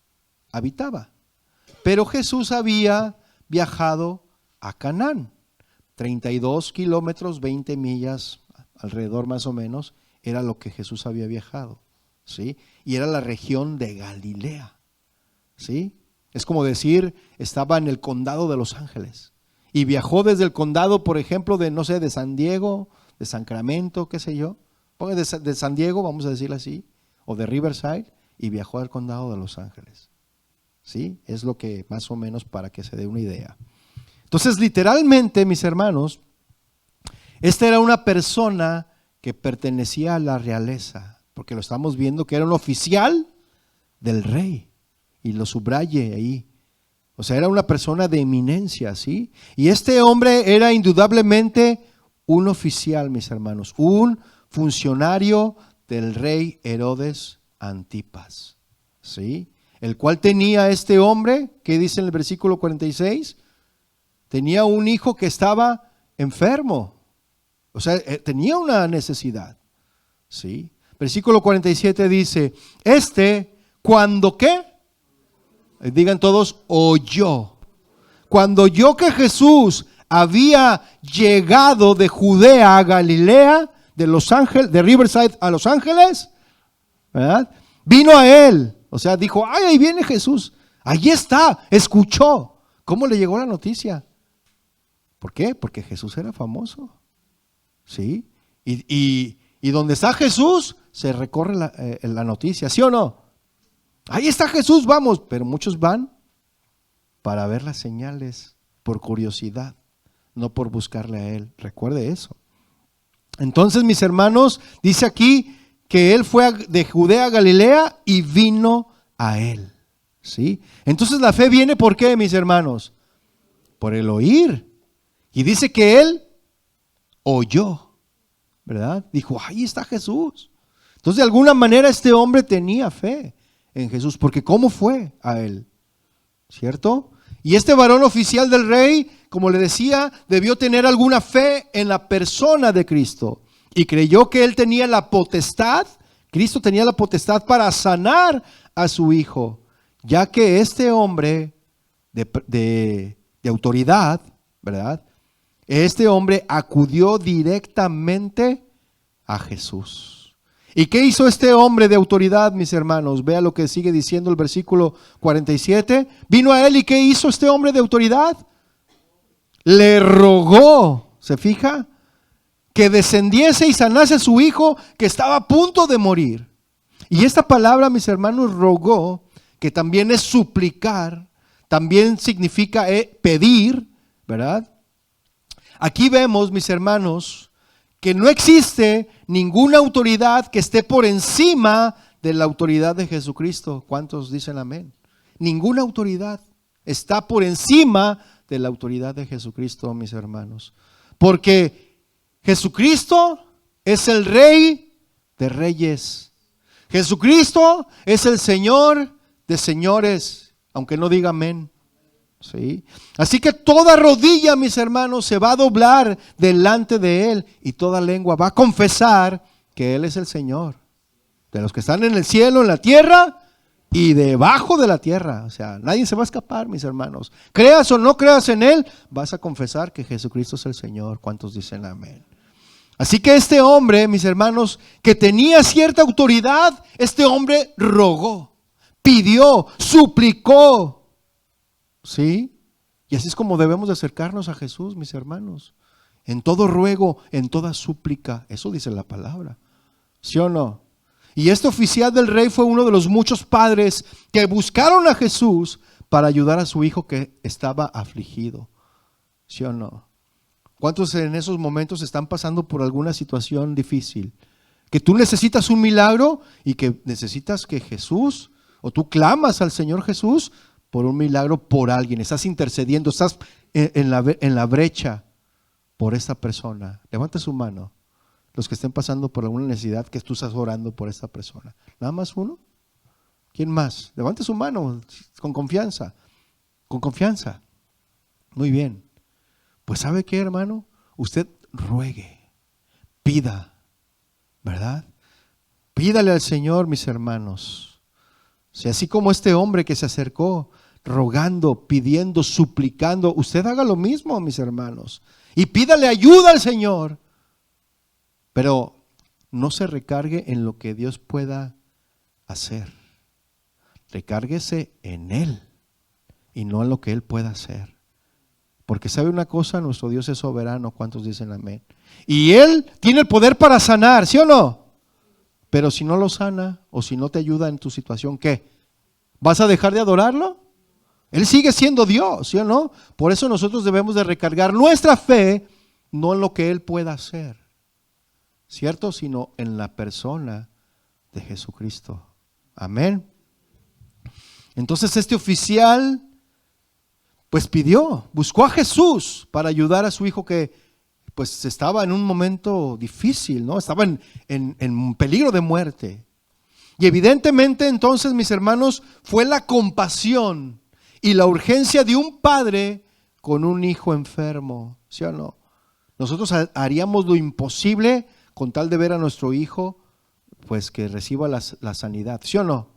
habitaba. Pero Jesús había viajado a Canaán. 32 kilómetros, 20 millas, alrededor más o menos, era lo que Jesús había viajado, ¿sí? Y era la región de Galilea, ¿sí? Es como decir, estaba en el condado de Los Ángeles y viajó desde el condado, por ejemplo, de San Diego, de Sacramento, qué sé yo, de San Diego, vamos a decirlo así, o de Riverside, y viajó al condado de Los Ángeles, ¿sí? Es lo que más o menos para que se dé una idea. Entonces, literalmente, mis hermanos, esta era una persona que pertenecía a la realeza, porque lo estamos viendo que era un oficial del rey, y lo subraye ahí. O sea, era una persona de eminencia, ¿sí? Y este hombre era indudablemente un oficial, mis hermanos, un funcionario del rey Herodes Antipas, ¿sí? El cual tenía este hombre, ¿qué dice en el versículo 46? Tenía un hijo que estaba enfermo, o sea, tenía una necesidad, ¿sí? Versículo 47 dice, ¿cuándo qué? Digan todos, oyó. Cuando oyó que Jesús había llegado de Judea a Galilea, de Los Ángeles, de Riverside a Los Ángeles, ¿verdad? Vino a él, o sea, dijo, ahí viene Jesús, allí está, escuchó. ¿Cómo le llegó la noticia? ¿Por qué? Porque Jesús era famoso, ¿sí? Y donde está Jesús, se recorre la noticia, ¿sí o no? Ahí está Jesús, vamos. Pero muchos van para ver las señales, por curiosidad, no por buscarle a Él. Recuerde eso. Entonces, mis hermanos, dice aquí que Él fue de Judea a Galilea y vino a Él, ¿sí? Entonces la fe viene, ¿por qué, mis hermanos? Por el oír. Y dice que Él oyó, ¿verdad? Dijo, ahí está Jesús. Entonces, de alguna manera este hombre tenía fe en Jesús, porque ¿cómo fue a él? ¿Cierto? Y este varón oficial del rey, como le decía, debió tener alguna fe en la persona de Cristo y creyó que él tenía la potestad, Cristo tenía la potestad para sanar a su hijo, ya que este hombre de autoridad, ¿verdad? Este hombre acudió directamente a Jesús. ¿Y qué hizo este hombre de autoridad, mis hermanos? Vea lo que sigue diciendo el versículo 47. Vino a él, ¿y qué hizo este hombre de autoridad? Le rogó, ¿se fija? Que descendiese y sanase a su hijo que estaba a punto de morir. Y esta palabra, mis hermanos, rogó, que también es suplicar, también significa pedir, ¿verdad? Aquí vemos, mis hermanos, que no existe ninguna autoridad que esté por encima de la autoridad de Jesucristo. ¿Cuántos dicen amén? Ninguna autoridad está por encima de la autoridad de Jesucristo, mis hermanos. Porque Jesucristo es el Rey de reyes. Jesucristo es el Señor de señores, aunque no diga amén. ¿Sí? Así que toda rodilla, mis hermanos, se va a doblar delante de Él y toda lengua va a confesar que Él es el Señor de los que están en el cielo, en la tierra y debajo de la tierra. O sea, nadie se va a escapar, mis hermanos. Creas o no creas en Él, vas a confesar que Jesucristo es el Señor. ¿Cuántos dicen amén? Así que este hombre, mis hermanos, que tenía cierta autoridad, este hombre rogó, pidió, suplicó. ¿Sí? Y así es como debemos de acercarnos a Jesús, mis hermanos. En todo ruego, en toda súplica. Eso dice la palabra. ¿Sí o no? Y este oficial del rey fue uno de los muchos padres que buscaron a Jesús para ayudar a su hijo que estaba afligido. ¿Sí o no? ¿Cuántos en esos momentos están pasando por alguna situación difícil? Que tú necesitas un milagro y que necesitas que Jesús, o tú clamas al Señor Jesús por un milagro por alguien, estás intercediendo, estás en la brecha por esta persona. Levanta su mano, los que estén pasando por alguna necesidad que tú estás orando por esta persona. ¿Nada más uno? ¿Quién más? Levante su mano con confianza, con confianza. Muy bien. Pues ¿sabe qué, hermano? Usted ruegue, pida, ¿verdad? Pídale al Señor, mis hermanos. O sea, así como este hombre que se acercó rogando, pidiendo, suplicando, usted haga lo mismo, mis hermanos, y pídale ayuda al Señor, pero no se recargue en lo que Dios pueda hacer. Recárguese en Él y no en lo que Él pueda hacer. Porque sabe una cosa, nuestro Dios es soberano. ¿Cuántos dicen amén? Y Él tiene el poder para sanar, ¿sí o no? Pero si no lo sana o si no te ayuda en tu situación, ¿qué? ¿Vas a dejar de adorarlo? Él sigue siendo Dios, ¿sí o no? Por eso nosotros debemos de recargar nuestra fe no en lo que Él pueda hacer, ¿cierto? Sino en la persona de Jesucristo. Amén. Entonces este oficial pues pidió, buscó a Jesús para ayudar a su hijo que pues estaba en un momento difícil, ¿no? Estaba en peligro de muerte. Y evidentemente entonces, mis hermanos, fue la compasión y la urgencia de un padre con un hijo enfermo, ¿sí o no? Nosotros haríamos lo imposible con tal de ver a nuestro hijo pues que reciba la sanidad, ¿sí o no?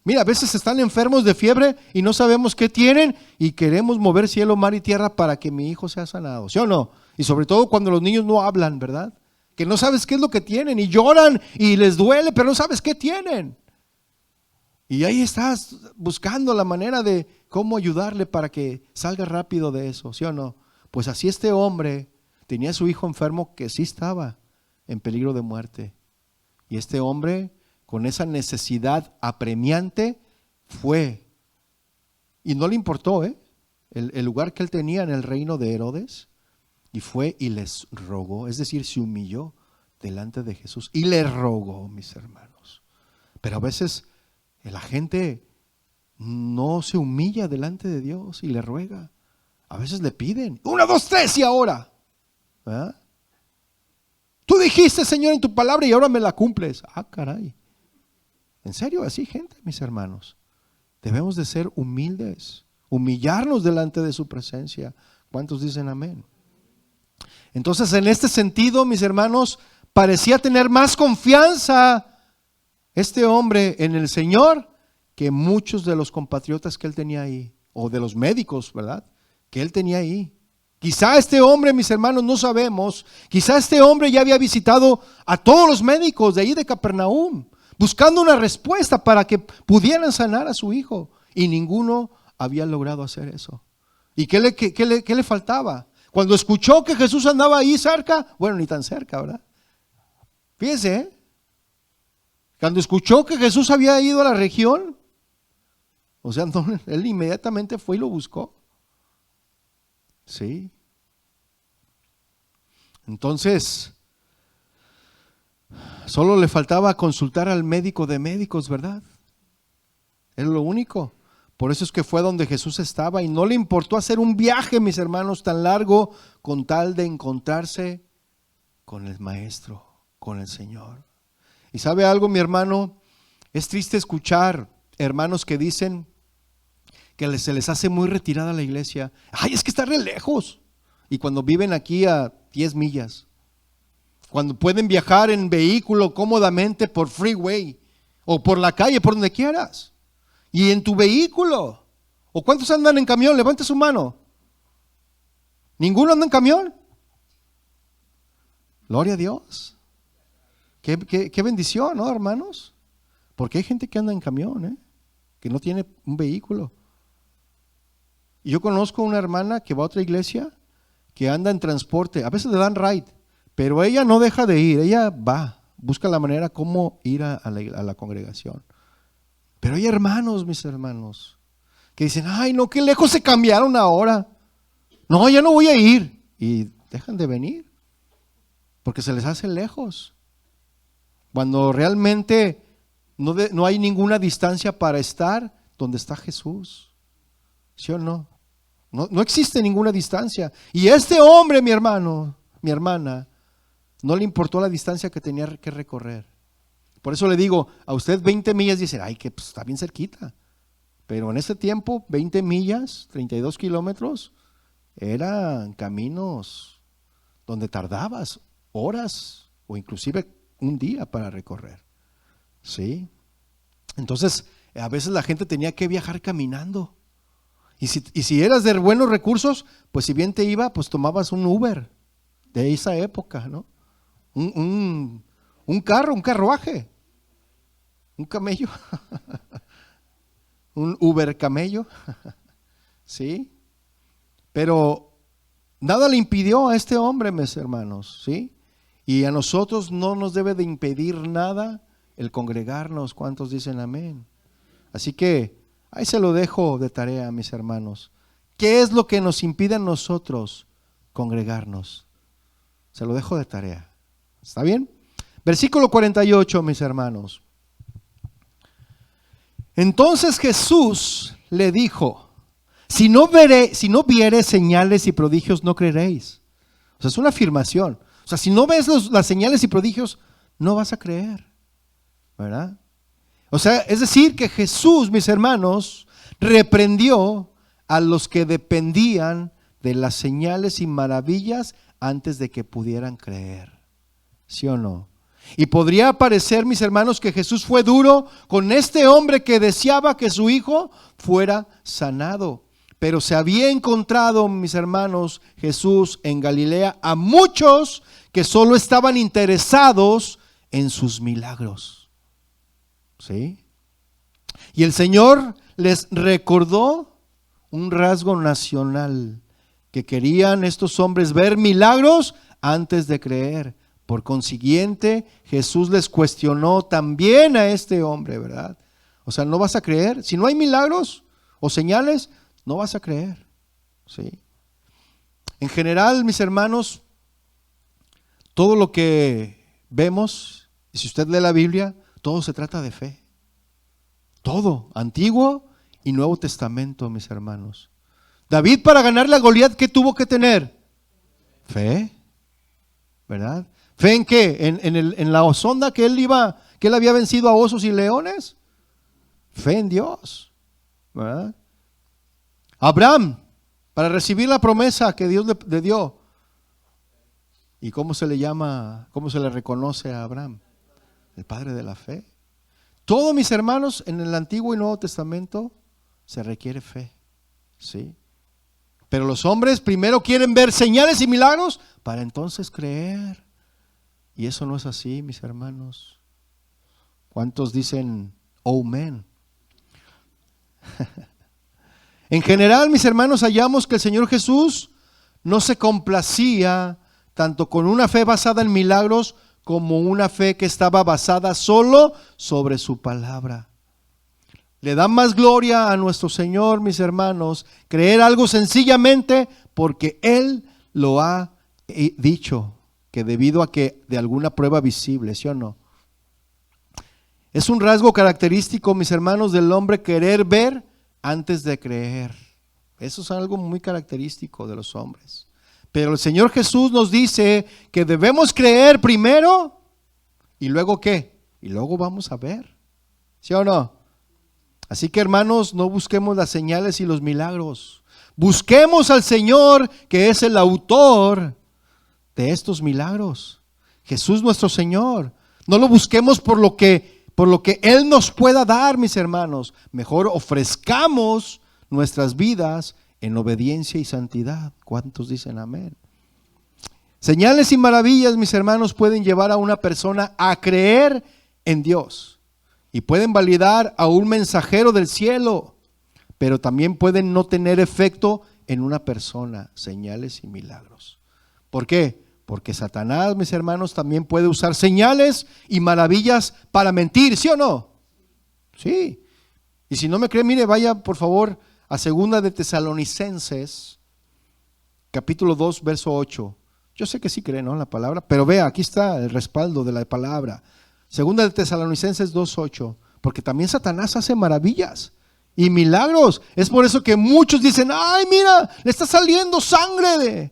Mira, a veces están enfermos de fiebre y no sabemos qué tienen y queremos mover cielo, mar y tierra para que mi hijo sea sanado, ¿sí o no? Y sobre todo cuando los niños no hablan, ¿verdad? Que no sabes qué es lo que tienen y lloran y les duele, pero no sabes qué tienen. Y ahí estás buscando la manera de cómo ayudarle para que salga rápido de eso, ¿sí o no? Pues así este hombre tenía a su hijo enfermo que sí estaba en peligro de muerte. Y este hombre, con esa necesidad apremiante, fue, y no le importó el lugar que él tenía en el reino de Herodes, y fue y les rogó, es decir, se humilló delante de Jesús y le rogó, mis hermanos. Pero a veces la gente no se humilla delante de Dios y le ruega. A veces le piden, 1, 2, 3 y ahora. ¿Verdad? Tú dijiste, Señor, en tu palabra y ahora me la cumples. Ah, caray. En serio, así gente, mis hermanos. Debemos de ser humildes, humillarnos delante de su presencia. ¿Cuántos dicen amén? Entonces, en este sentido, mis hermanos, parecía tener más confianza este hombre en el Señor que muchos de los compatriotas que él tenía ahí, o de los médicos, ¿verdad? Que él tenía ahí. Quizá este hombre, mis hermanos, no sabemos, quizá este hombre ya había visitado a todos los médicos de ahí de Capernaum, buscando una respuesta para que pudieran sanar a su hijo, y ninguno había logrado hacer eso. ¿Y qué le faltaba? Cuando escuchó que Jesús andaba ahí cerca, bueno, ni tan cerca, ¿verdad? Fíjese, cuando escuchó que Jesús había ido a la región, o sea, no, él inmediatamente fue y lo buscó. Sí. Entonces, solo le faltaba consultar al médico de médicos, ¿verdad? Es lo único. Por eso es que fue donde Jesús estaba y no le importó hacer un viaje, mis hermanos, tan largo con tal de encontrarse con el Maestro, con el Señor. ¿Y sabe algo, mi hermano? Es triste escuchar hermanos que dicen que se les hace muy retirada la iglesia. Ay, es que está re lejos. Y cuando viven aquí a 10 millas, cuando pueden viajar en vehículo cómodamente por freeway o por la calle, por donde quieras, y en tu vehículo. ¿O cuántos andan en camión? Levante su mano. ¿Ninguno anda en camión? Gloria a Dios. Qué bendición, ¿no, hermanos? Porque hay gente que anda en camión, que no tiene un vehículo. Y yo conozco una hermana que va a otra iglesia, que anda en transporte, a veces le dan ride, pero ella no deja de ir, ella va, busca la manera cómo ir a la congregación. Pero hay hermanos, mis hermanos, que dicen, ay no, qué lejos se cambiaron ahora, no, ya no voy a ir, y dejan de venir, porque se les hace lejos, cuando realmente no hay ninguna distancia para estar donde está Jesús, ¿sí o no? No existe ninguna distancia. Y este hombre, mi hermano, mi hermana, no le importó la distancia que tenía que recorrer. Por eso le digo, a usted 20 millas dice, ay, que pues, está bien cerquita. Pero en ese tiempo, 20 millas, 32 kilómetros, eran caminos donde tardabas horas o inclusive un día para recorrer. ¿Sí? Entonces, a veces la gente tenía que viajar caminando. Y si eras de buenos recursos, pues si bien te iba, pues tomabas un Uber de esa época, ¿no? Un carro, un carruaje, un camello, un Uber camello, ¿sí? Pero nada le impidió a este hombre, mis hermanos, ¿sí? Y a nosotros no nos debe de impedir nada el congregarnos. ¿Cuántos dicen amén? Así que ahí se lo dejo de tarea, mis hermanos. ¿Qué es lo que nos impide a nosotros congregarnos? Se lo dejo de tarea. ¿Está bien? Versículo 48, mis hermanos. Entonces Jesús le dijo, si no viere señales y prodigios, no creeréis. O sea, es una afirmación. O sea, si no ves las señales y prodigios, no vas a creer, ¿verdad? O sea, es decir que Jesús, mis hermanos, reprendió a los que dependían de las señales y maravillas antes de que pudieran creer. ¿Sí o no? Y podría parecer, mis hermanos, que Jesús fue duro con este hombre que deseaba que su hijo fuera sanado. Pero se había encontrado, mis hermanos, Jesús en Galilea a muchos que solo estaban interesados en sus milagros. ¿Sí? Y el Señor les recordó un rasgo nacional, que querían estos hombres ver milagros antes de creer. Por consiguiente, Jesús les cuestionó también a este hombre, ¿verdad? O sea, ¿no vas a creer? Si no hay milagros o señales, no vas a creer. ¿Sí? En general, mis hermanos, todo lo que vemos, y si usted lee la Biblia, todo se trata de fe. Todo, Antiguo y Nuevo Testamento, mis hermanos. David, para ganarle a Goliat, ¿qué tuvo que tener? Fe, ¿verdad? ¿Fe en qué? ¿En la sonda que él había vencido a osos y leones? Fe en Dios, ¿verdad? Abraham, para recibir la promesa que Dios le dio. ¿Y cómo se le llama, cómo se le reconoce a Abraham? El padre de la fe. Todos, mis hermanos, en el Antiguo y Nuevo Testamento se requiere fe, ¿sí? Pero los hombres primero quieren ver señales y milagros para entonces creer. Y eso no es así, mis hermanos. ¿Cuántos dicen amén? En general, mis hermanos, hallamos que el Señor Jesús no se complacía tanto con una fe basada en milagros como una fe que estaba basada solo sobre su palabra. Le da más gloria a nuestro Señor, mis hermanos, creer algo sencillamente porque Él lo ha dicho, que debido a que de alguna prueba visible, ¿sí o no? Es un rasgo característico, mis hermanos, del hombre querer ver antes de creer. Eso es algo muy característico de los hombres. Pero el Señor Jesús nos dice que debemos creer primero y luego ¿qué? Y luego vamos a ver, ¿sí o no? Así que, hermanos, no busquemos las señales y los milagros. Busquemos al Señor, que es el autor de estos milagros. Jesús nuestro Señor. No lo busquemos por lo que Él nos pueda dar, mis hermanos. Mejor ofrezcamos nuestras vidas en obediencia y santidad. ¿Cuántos dicen amén? Señales y maravillas, mis hermanos, pueden llevar a una persona a creer en Dios. Y pueden validar a un mensajero del cielo, pero también pueden no tener efecto en una persona, señales y milagros. ¿Por qué? Porque Satanás, mis hermanos, también puede usar señales y maravillas para mentir, ¿sí o no? Sí. Y si no me cree, mire, vaya por favor a 2 de Tesalonicenses, capítulo 2, verso 8. Yo sé que sí cree, ¿no?, en la palabra, pero vea, aquí está el respaldo de la palabra. 2 de Tesalonicenses 2:8, porque también Satanás hace maravillas y milagros. Es por eso que muchos dicen, ay, mira, le está saliendo sangre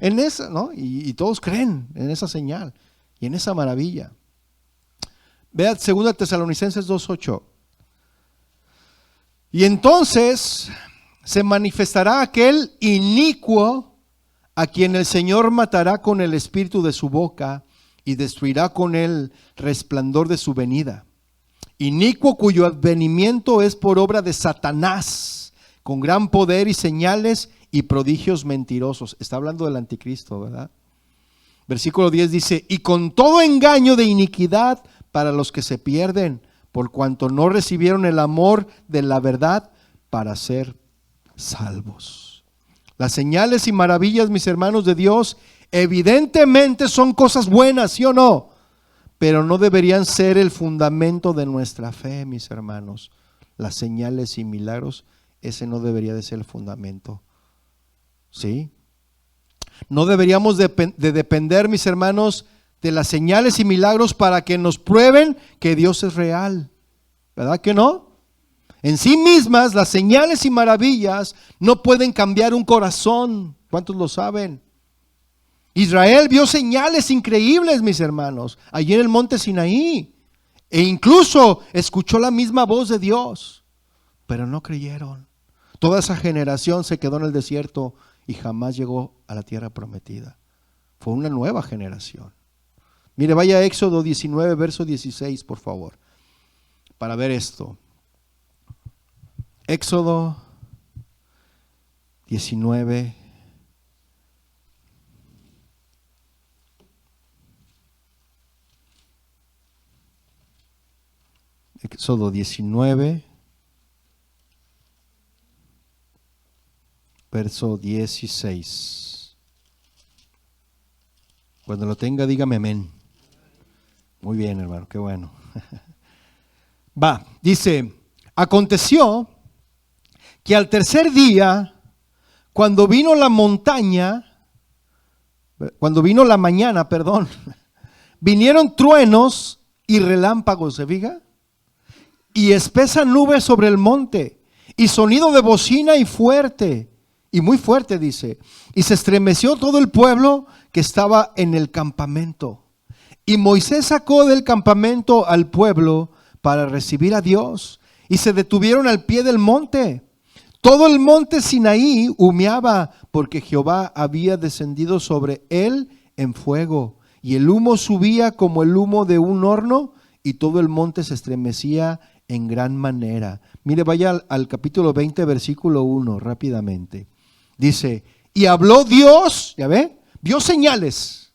en esa, ¿no? Y todos creen en esa señal y en esa maravilla. Vea 2 Tesalonicenses 2:8. Y entonces se manifestará aquel inicuo a quien el Señor matará con el espíritu de su boca y destruirá con el resplandor de su venida. Inicuo cuyo advenimiento es por obra de Satanás, con gran poder y señales y prodigios mentirosos. Está hablando del anticristo, ¿verdad? Versículo 10 dice, y con todo engaño de iniquidad para los que se pierden, por cuanto no recibieron el amor de la verdad para ser salvos. Las señales y maravillas, mis hermanos de Dios, evidentemente son cosas buenas, ¿sí o no? Pero no deberían ser el fundamento de nuestra fe, mis hermanos. Las señales y milagros, ese no debería de ser el fundamento. ¿Sí? No deberíamos de depender, mis hermanos, de las señales y milagros para que nos prueben que Dios es real. ¿Verdad que no? En sí mismas, las señales y maravillas no pueden cambiar un corazón. ¿Cuántos lo saben? Israel vio señales increíbles, mis hermanos, allí en el monte Sinaí, e incluso escuchó la misma voz de Dios, pero no creyeron. Toda esa generación se quedó en el desierto y jamás llegó a la tierra prometida. Fue una nueva generación. Mire, vaya a Éxodo 19, verso 16, por favor, para ver esto. Éxodo 19. Éxodo 19, verso 16. Cuando lo tenga, dígame amén. Muy bien, hermano, qué bueno. Dice, aconteció que al tercer día, cuando vino la mañana, vinieron truenos y relámpagos, ¿se fija? Y espesa nube sobre el monte, y sonido de bocina y fuerte, y muy fuerte dice, y se estremeció todo el pueblo que estaba en el campamento. Y Moisés sacó del campamento al pueblo para recibir a Dios, y se detuvieron al pie del monte. Todo el monte Sinaí humeaba, porque Jehová había descendido sobre él en fuego, y el humo subía como el humo de un horno, y todo el monte se estremecía en gran manera. Mire, vaya al capítulo 20, versículo 1, rápidamente. Dice, y habló Dios, ¿ya ve? Vio señales.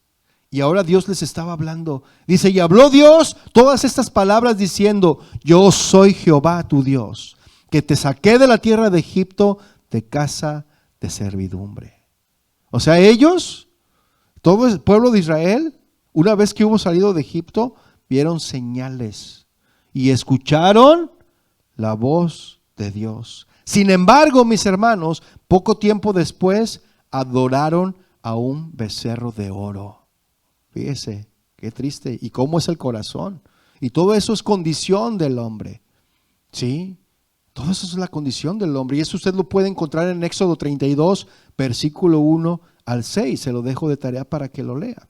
Y ahora Dios les estaba hablando. Dice, y habló Dios todas estas palabras diciendo, yo soy Jehová tu Dios, que te saqué de la tierra de Egipto, de casa de servidumbre. O sea, ellos, todo el pueblo de Israel, una vez que hubo salido de Egipto, vieron señales y escucharon la voz de Dios. Sin embargo, mis hermanos, poco tiempo después adoraron a un becerro de oro. Fíjese, qué triste. Y cómo es el corazón. Y todo eso es condición del hombre. ¿Sí? Todo eso es la condición del hombre. Y eso usted lo puede encontrar en Éxodo 32, versículo 1 al 6. Se lo dejo de tarea para que lo lea.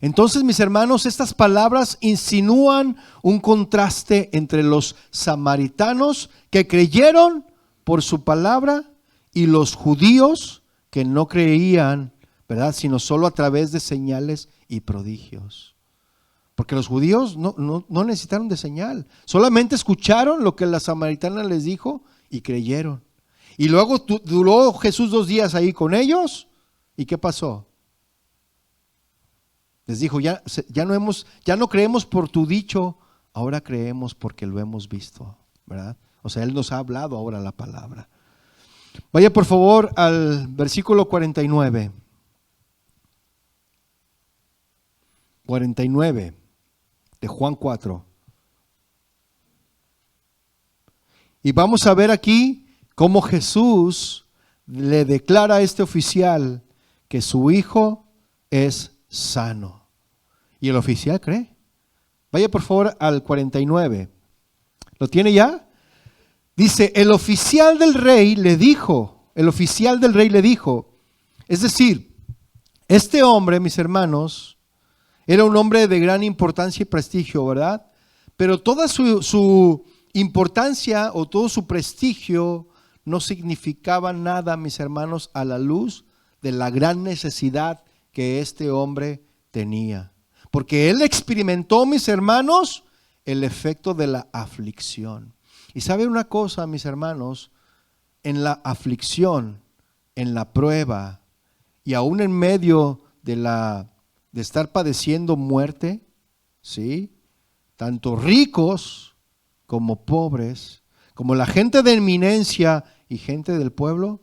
Entonces, mis hermanos, estas palabras insinúan un contraste entre los samaritanos que creyeron por su palabra y los judíos que no creían, ¿verdad?, sino solo a través de señales y prodigios. Porque los judíos no necesitaron de señal, solamente escucharon lo que la samaritana les dijo y creyeron. Y luego duró Jesús 2 días ahí con ellos. ¿Y qué pasó? Les dijo, ya no creemos por tu dicho, ahora creemos porque lo hemos visto, ¿verdad? O sea, Él nos ha hablado ahora la palabra. Vaya por favor al versículo 49. 49 de Juan 4. Y vamos a ver aquí cómo Jesús le declara a este oficial que su hijo es sano. Y el oficial cree. Vaya por favor al 49. ¿Lo tiene ya? Dice, el oficial del rey le dijo, es decir, este hombre, mis hermanos, era un hombre de gran importancia y prestigio, ¿verdad? Pero toda su importancia o todo su prestigio no significaba nada, mis hermanos, a la luz de la gran necesidad que este hombre tenía. Porque él experimentó, mis hermanos, el efecto de la aflicción. Y sabe una cosa, mis hermanos, en la aflicción, en la prueba y aún en medio de estar padeciendo muerte, ¿sí?, tanto ricos como pobres, como la gente de eminencia y gente del pueblo,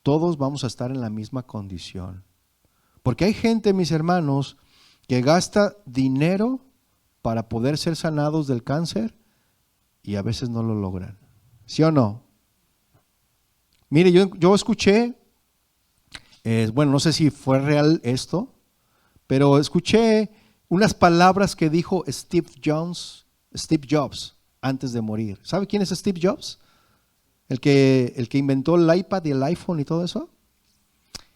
todos vamos a estar en la misma condición. Porque hay gente, mis hermanos, que gasta dinero para poder ser sanados del cáncer y a veces no lo logran. ¿Sí o no? Mire, yo escuché, bueno, no sé si fue real esto, pero escuché unas palabras que dijo Steve Jobs antes de morir. ¿Sabe quién es Steve Jobs? El que inventó el iPad y el iPhone y todo eso.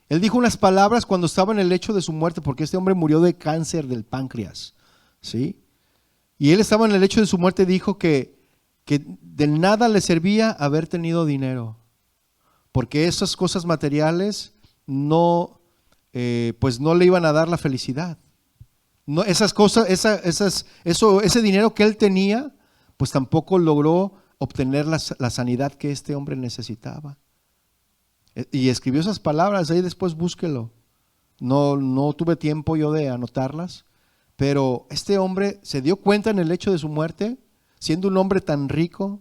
Él dijo unas palabras cuando estaba en el lecho de su muerte, porque este hombre murió de cáncer del páncreas, ¿sí? Y él estaba en el lecho de su muerte y dijo que de nada le servía haber tenido dinero, porque esas cosas materiales pues no le iban a dar la felicidad. No, esas cosas, ese dinero que él tenía, pues tampoco logró obtener la sanidad que este hombre necesitaba. Y escribió esas palabras, ahí después búsquelo. No tuve tiempo yo de anotarlas, pero este hombre se dio cuenta en el hecho de su muerte, siendo un hombre tan rico,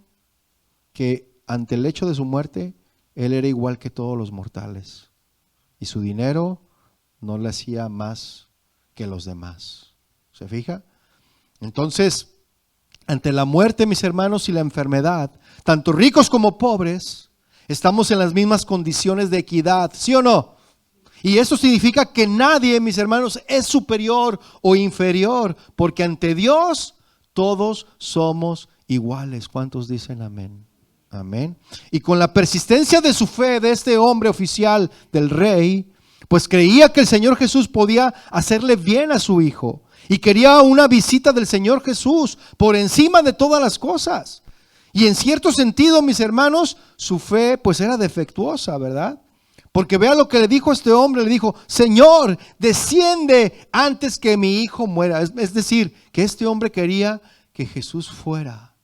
que ante el hecho de su muerte, él era igual que todos los mortales. Y su dinero no le hacía más que los demás. ¿Se fija? Entonces, ante la muerte, mis hermanos, y la enfermedad, tanto ricos como pobres, estamos en las mismas condiciones de equidad, ¿sí o no? Y eso significa que nadie, mis hermanos, es superior o inferior, porque ante Dios todos somos iguales. ¿Cuántos dicen amén? Amén. Y con la persistencia de su fe de este hombre oficial del rey, pues creía que el Señor Jesús podía hacerle bien a su hijo y quería una visita del Señor Jesús por encima de todas las cosas. Y en cierto sentido, mis hermanos, su fe pues era defectuosa, ¿verdad? Porque vea lo que le dijo a este hombre, le dijo, Señor, desciende antes que mi hijo muera. Es decir, que este hombre quería que Jesús fuera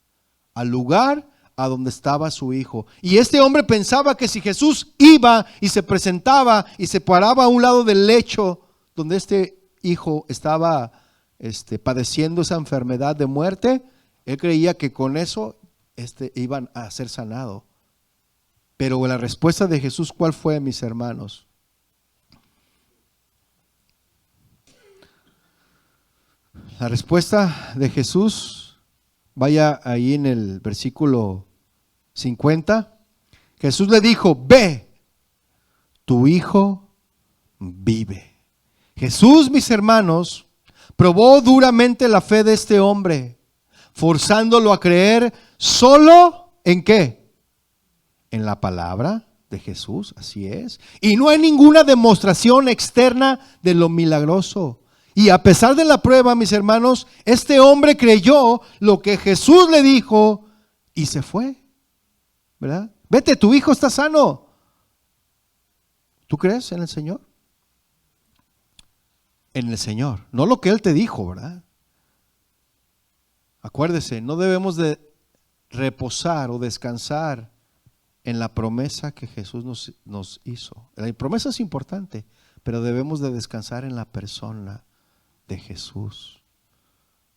al lugar a donde estaba su hijo. Y este hombre pensaba que si Jesús iba y se presentaba y se paraba a un lado del lecho donde este hijo estaba padeciendo esa enfermedad de muerte, él creía que con eso iban a ser sanado. Pero la respuesta de Jesús, ¿cuál fue, mis hermanos? La respuesta de Jesús, vaya ahí en el versículo 50. Jesús le dijo: ve, tu hijo vive. Jesús, mis hermanos, probó duramente la fe de este hombre, forzándolo a creer solo ¿en qué? En la palabra de Jesús, así es. Y no hay ninguna demostración externa de lo milagroso. Y a pesar de la prueba, mis hermanos, este hombre creyó lo que Jesús le dijo y se fue, ¿verdad? Vete, tu hijo está sano. ¿Tú crees en el Señor? En el Señor, no lo que Él te dijo, ¿verdad? Acuérdese, no debemos de reposar o descansar en la promesa que Jesús nos hizo. La promesa es importante, pero debemos de descansar en la persona de Jesús.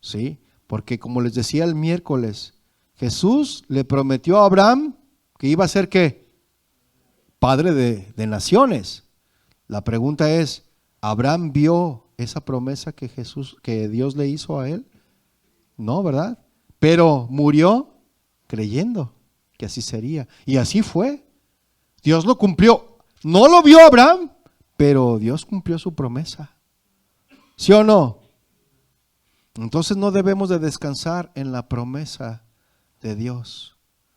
¿Sí? Porque como les decía el miércoles, Jesús le prometió a Abraham que iba a ser ¿qué? Padre de naciones. La pregunta es, ¿Abraham vio esa promesa que Dios le hizo a él? No, ¿verdad? Pero murió creyendo que así sería. Y así fue. Dios lo cumplió. No lo vio Abraham, pero Dios cumplió su promesa. ¿Sí o no? Entonces no debemos de descansar en la promesa de Dios.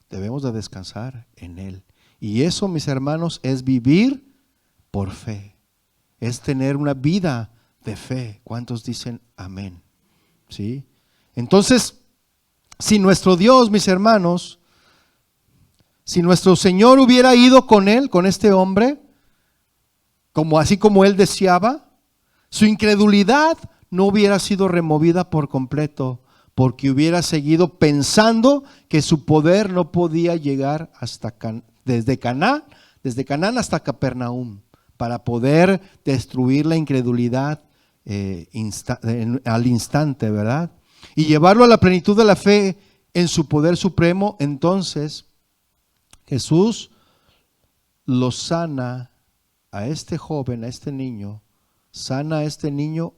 Debemos de descansar en Él. Y eso, mis hermanos, es vivir por fe. Es tener una vida de fe. ¿Cuántos dicen amén? ¿Sí? Entonces, si nuestro Dios, mis hermanos, si nuestro Señor hubiera ido con él, con este hombre, así como él deseaba, su incredulidad no hubiera sido removida por completo, porque hubiera seguido pensando que su poder no podía llegar desde Canaán hasta Capernaum, para poder destruir la incredulidad al instante, ¿verdad? Y llevarlo a la plenitud de la fe en su poder supremo. Entonces Jesús lo sana a este joven, a este niño, sana a este niño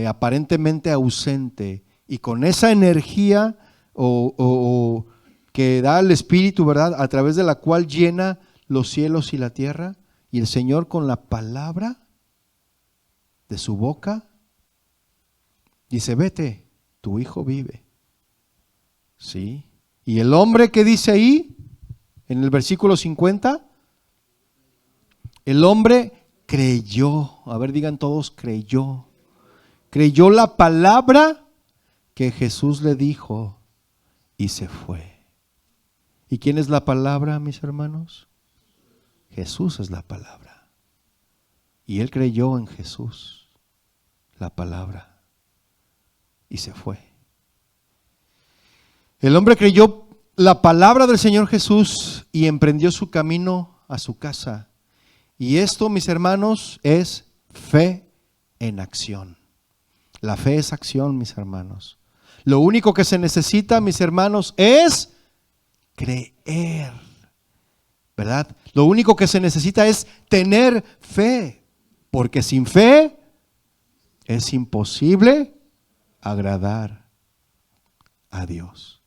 aparentemente ausente, y con esa energía que da el Espíritu, ¿verdad?, a través de la cual llena los cielos y la tierra, y el Señor con la palabra de su boca dice: vete, tu hijo vive. ¿Sí? Y el hombre que dice ahí, en el versículo 50, el hombre creyó. A ver, digan todos, creyó. Creyó la palabra que Jesús le dijo y se fue. ¿Y quién es la palabra, mis hermanos? Jesús es la palabra. Y él creyó en Jesús, la palabra, y se fue. El hombre creyó la palabra del Señor Jesús y emprendió su camino a su casa. Y esto, mis hermanos, es fe en acción. La fe es acción, mis hermanos. Lo único que se necesita, mis hermanos, es creer, ¿verdad? Lo único que se necesita es tener fe, porque sin fe es imposible agradar a Dios.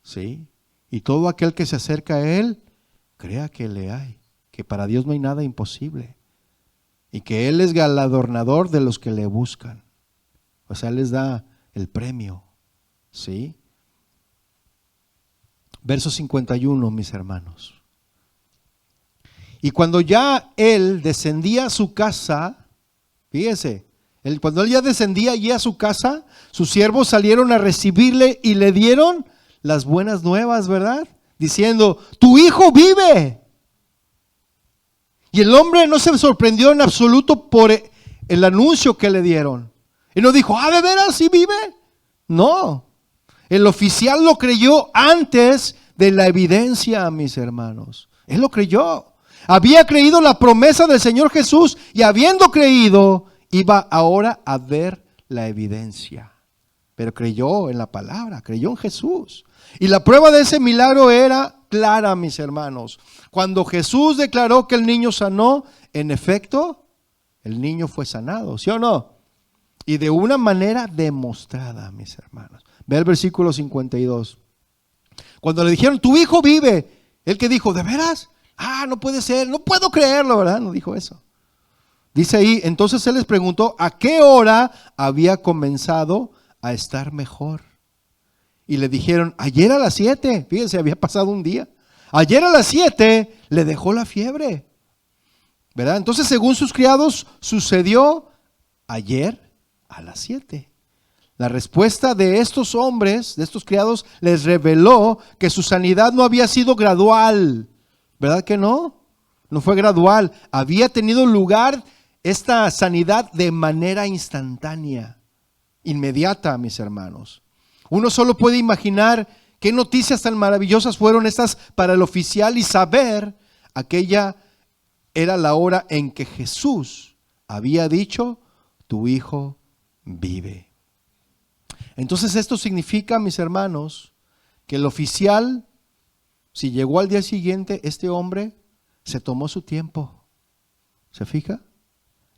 ¿Sí? Y todo aquel que se acerca a Él, crea que le hay, que para Dios no hay nada imposible, y que Él es galardonador de los que le buscan. O sea, Él les da el premio. ¿Sí? Verso 51, mis hermanos. Y cuando ya él descendía a su casa, fíjese, cuando él ya descendía allí a su casa, sus siervos salieron a recibirle y le dieron las buenas nuevas, ¿verdad? Diciendo: tu hijo vive. Y el hombre no se sorprendió en absoluto por el anuncio que le dieron. Él no dijo: ¿de veras sí vive? No. El oficial lo creyó antes de la evidencia, mis hermanos. Él lo creyó. Había creído la promesa del Señor Jesús y habiendo creído, iba ahora a ver la evidencia. Pero creyó en la palabra, creyó en Jesús. Y la prueba de ese milagro era clara, mis hermanos. Cuando Jesús declaró que el niño sanó, en efecto, el niño fue sanado, ¿sí o no? Y de una manera demostrada, mis hermanos. Ve el versículo 52. Cuando le dijeron, tu hijo vive, él que dijo, ¿de veras? No puede ser, no puedo creerlo, ¿verdad? No dijo eso. Dice ahí, entonces él les preguntó, ¿a qué hora había comenzado a estar mejor? Y le dijeron, ayer a las 7, fíjense, había pasado un día. Ayer a las 7 le dejó la fiebre, ¿verdad? Entonces, según sus criados, sucedió ayer a las 7. La respuesta de estos hombres, de estos criados, les reveló que su sanidad no había sido gradual, ¿verdad que no? No fue gradual, había tenido lugar esta sanidad de manera instantánea, inmediata, mis hermanos. Uno solo puede imaginar qué noticias tan maravillosas fueron estas para el oficial y saber aquella era la hora en que Jesús había dicho, tu hijo vive. Entonces esto significa, mis hermanos, que el oficial, si llegó al día siguiente, este hombre se tomó su tiempo. ¿Se fija?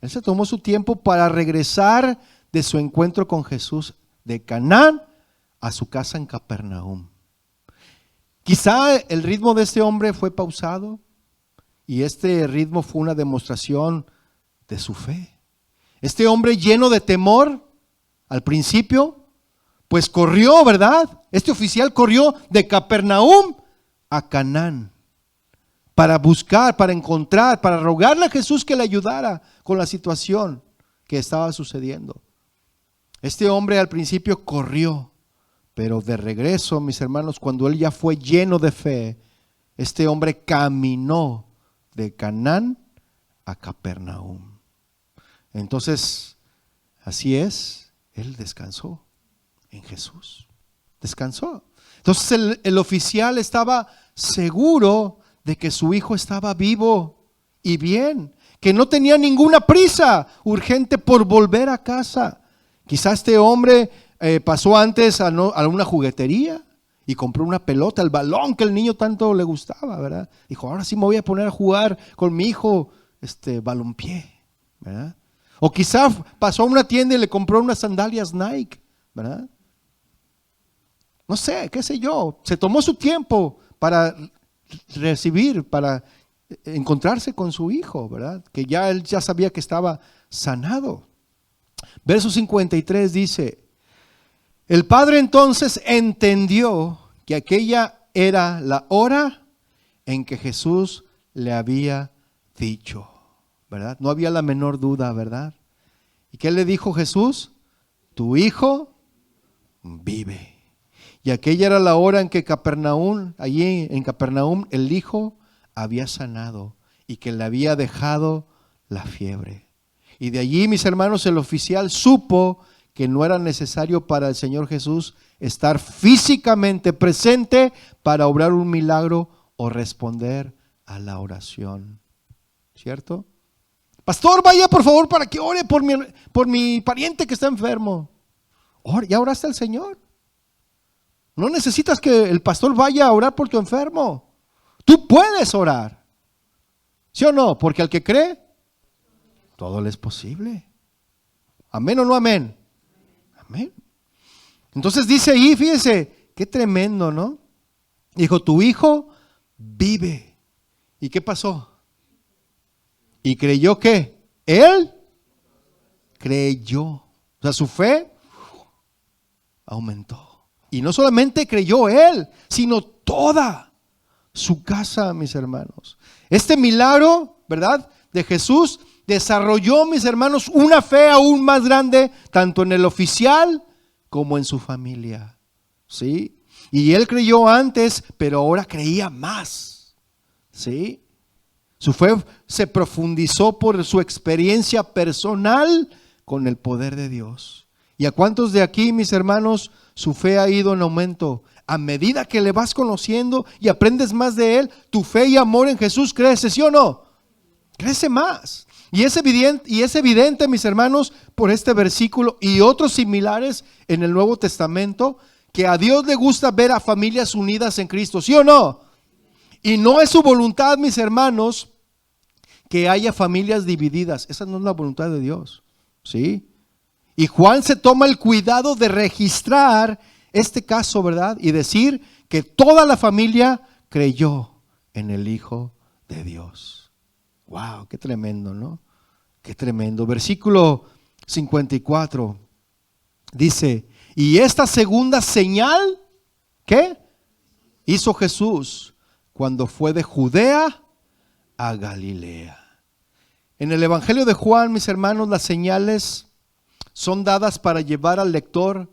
Él se tomó su tiempo para regresar de su encuentro con Jesús de Canaán a su casa en Capernaum. Quizá el ritmo de este hombre fue pausado y este ritmo fue una demostración de su fe. Este hombre lleno de temor al principio, pues corrió, ¿verdad? Este oficial corrió de Capernaum a Canaán para buscar, para encontrar, para rogarle a Jesús que le ayudara con la situación que estaba sucediendo. Este hombre al principio corrió, pero de regreso, mis hermanos, cuando él ya fue lleno de fe, este hombre caminó de Canaán a Capernaum. Entonces, así es, él descansó en Jesús. Descansó. Entonces el oficial estaba seguro de que su hijo estaba vivo y bien, que no tenía ninguna prisa urgente por volver a casa. Quizás este hombre pasó antes a una juguetería y compró una pelota, el balón que el niño tanto le gustaba, ¿verdad? Dijo, ahora sí me voy a poner a jugar con mi hijo balompié, ¿verdad? O quizás pasó a una tienda y le compró unas sandalias Nike, ¿verdad? No sé, qué sé yo. Se tomó su tiempo para recibir, para encontrarse con su hijo, ¿verdad? Que ya él ya sabía que estaba sanado. Verso 53 dice, el padre entonces entendió que aquella era la hora en que Jesús le había dicho, ¿verdad? No había la menor duda, ¿verdad? ¿Y qué le dijo Jesús? Tu hijo vive. Y aquella era la hora en que allí en Capernaum, el hijo había sanado y que le había dejado la fiebre. Y de allí, mis hermanos, el oficial supo que no era necesario para el Señor Jesús estar físicamente presente para obrar un milagro o responder a la oración. ¿Cierto? Pastor, vaya por favor para que ore por mi pariente que está enfermo. ¿Ya oraste al Señor? No necesitas que el pastor vaya a orar por tu enfermo. Tú puedes orar. ¿Sí o no? Porque al que cree, todo le es posible. ¿Amén o no amén? Amén. Entonces dice ahí, fíjese, qué tremendo, ¿no? Dijo, tu hijo vive. ¿Y qué pasó? ¿Y creyó qué? Él creyó. O sea, su fe aumentó. Y no solamente creyó él, sino toda su casa, mis hermanos. Este milagro, ¿verdad?, de Jesús desarrolló, mis hermanos, una fe aún más grande, tanto en el oficial como en su familia. ¿Sí? Y él creyó antes, pero ahora creía más. ¿Sí? Su fe se profundizó por su experiencia personal con el poder de Dios. ¿Y a cuántos de aquí, mis hermanos, su fe ha ido en aumento. A medida que le vas conociendo y aprendes más de Él, tu fe y amor en Jesús crece, ¿sí o no? Crece más. Y es evidente, mis hermanos, por este versículo y otros similares en el Nuevo Testamento, que a Dios le gusta ver a familias unidas en Cristo, ¿sí o no? Y no es su voluntad, mis hermanos, que haya familias divididas. Esa no es la voluntad de Dios, ¿sí? Y Juan se toma el cuidado de registrar este caso, ¿verdad? Y decir que toda la familia creyó en el Hijo de Dios. Wow, qué tremendo, ¿no? Qué tremendo. Versículo 54 dice: y esta segunda señal, ¿qué? Hizo Jesús cuando fue de Judea a Galilea. En el Evangelio de Juan, mis hermanos, las señales son dadas para llevar al lector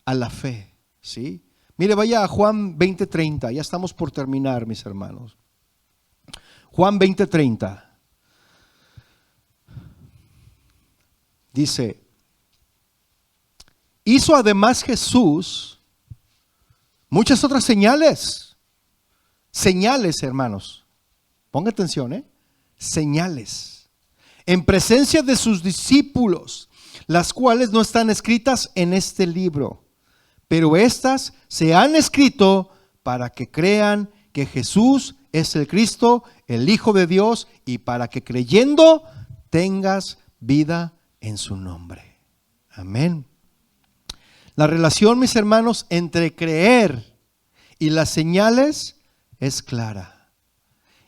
a la fe, ¿sí? Mire, vaya a Juan 20:30, ya estamos por terminar, mis hermanos. Juan 20:30 dice: hizo además Jesús muchas otras señales. Señales, hermanos. Ponga atención, señales. En presencia de sus discípulos, las cuales no están escritas en este libro, pero estas se han escrito para que crean que Jesús es el Cristo, el Hijo de Dios, y para que creyendo tengas vida en su nombre. Amén. La relación, mis hermanos, entre creer y las señales es clara.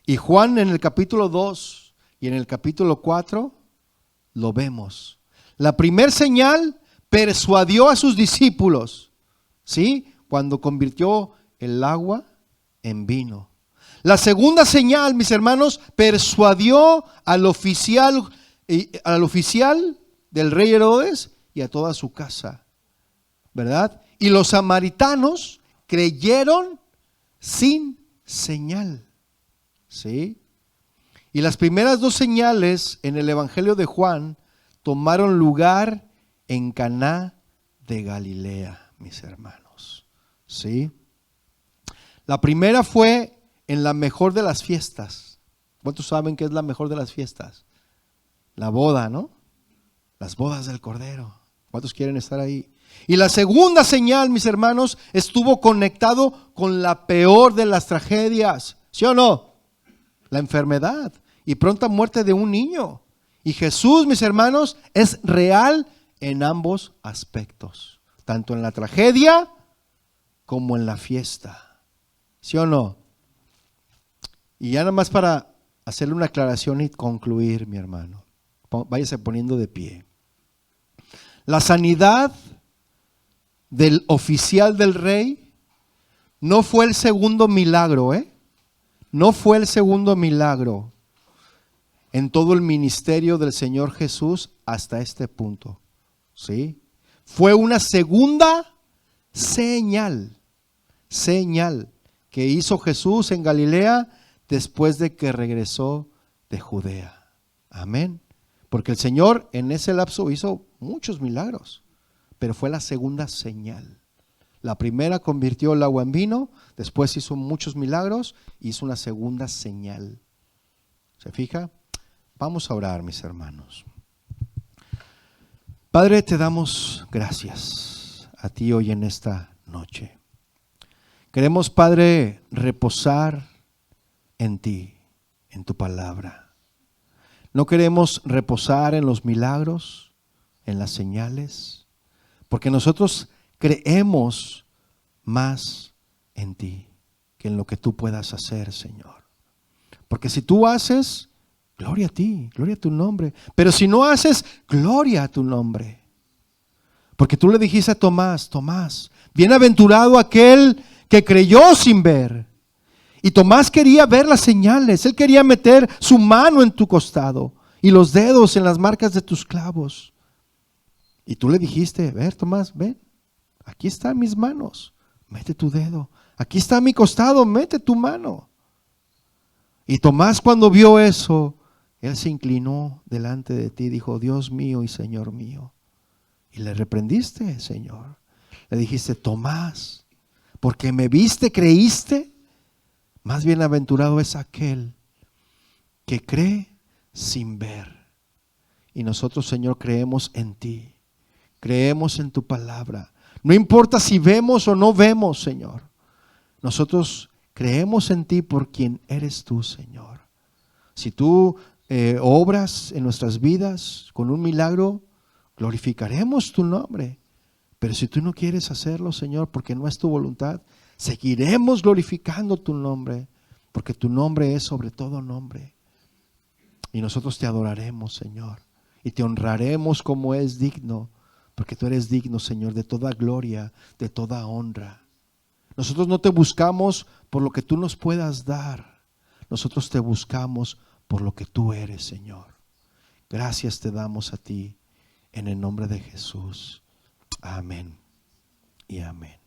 Y Juan en el capítulo 2 y en el capítulo 4 lo vemos. La primer señal persuadió a sus discípulos, ¿sí? Cuando convirtió el agua en vino. La segunda señal, mis hermanos, persuadió al oficial del rey Herodes y a toda su casa, ¿verdad? Y los samaritanos creyeron sin señal, ¿sí? Y las primeras dos señales en el Evangelio de Juan tomaron lugar en Caná de Galilea, mis hermanos, ¿sí? La primera fue en la mejor de las fiestas. ¿Cuántos saben qué es la mejor de las fiestas? La boda, ¿no? Las bodas del Cordero. ¿Cuántos quieren estar ahí? Y la segunda señal, mis hermanos, estuvo conectado con la peor de las tragedias, ¿sí o no? La enfermedad y pronta muerte de un niño. Y Jesús, mis hermanos, es real en ambos aspectos, tanto en la tragedia como en la fiesta, ¿sí o no? Y ya nada más para hacerle una aclaración y concluir, mi hermano, váyase poniendo de pie. La sanidad del oficial del rey no fue el segundo milagro, no fue el segundo milagro en todo el ministerio del Señor Jesús hasta este punto, ¿sí? Fue una segunda señal que hizo Jesús en Galilea después de que regresó de Judea. Amén. Porque el Señor en ese lapso hizo muchos milagros, pero fue la segunda señal. La primera convirtió el agua en vino, después hizo muchos milagros, hizo una segunda señal. ¿Se fija? Vamos a orar, mis hermanos. Padre, te damos gracias a ti hoy en esta noche. Queremos, Padre, reposar en ti, en tu palabra. No queremos reposar en los milagros, en las señales, porque nosotros creemos más en ti que en lo que tú puedas hacer, Señor. Porque si tú haces, gloria a ti, gloria a tu nombre. Pero si no haces, gloria a tu nombre. Porque tú le dijiste a Tomás, Tomás, bienaventurado aquel que creyó sin ver. Y Tomás quería ver las señales, él quería meter su mano en tu costado y los dedos en las marcas de tus clavos. Y tú le dijiste, ver Tomás, ven, aquí están mis manos, mete tu dedo. Aquí está mi costado, mete tu mano. Y Tomás, cuando vio eso, él se inclinó delante de ti y dijo, Dios mío y Señor mío. Y le reprendiste, Señor. Le dijiste: Tomás, porque me viste, creíste. Más bienaventurado es aquel que cree sin ver. Y nosotros, Señor, creemos en ti, creemos en tu palabra. No importa si vemos o no vemos, Señor. Nosotros creemos en ti por quien eres tú, Señor. Si tú obras en nuestras vidas con un milagro, glorificaremos tu nombre. Pero si tú no quieres hacerlo, Señor, porque no es tu voluntad, seguiremos glorificando tu nombre, porque tu nombre es sobre todo nombre. Y nosotros te adoraremos, Señor, y te honraremos como es digno, porque tú eres digno, Señor, de toda gloria, de toda honra. Nosotros no te buscamos por lo que tú nos puedas dar. Nosotros te buscamos por lo que tú eres, Señor. Gracias te damos a ti, en el nombre de Jesús. Amén y amén.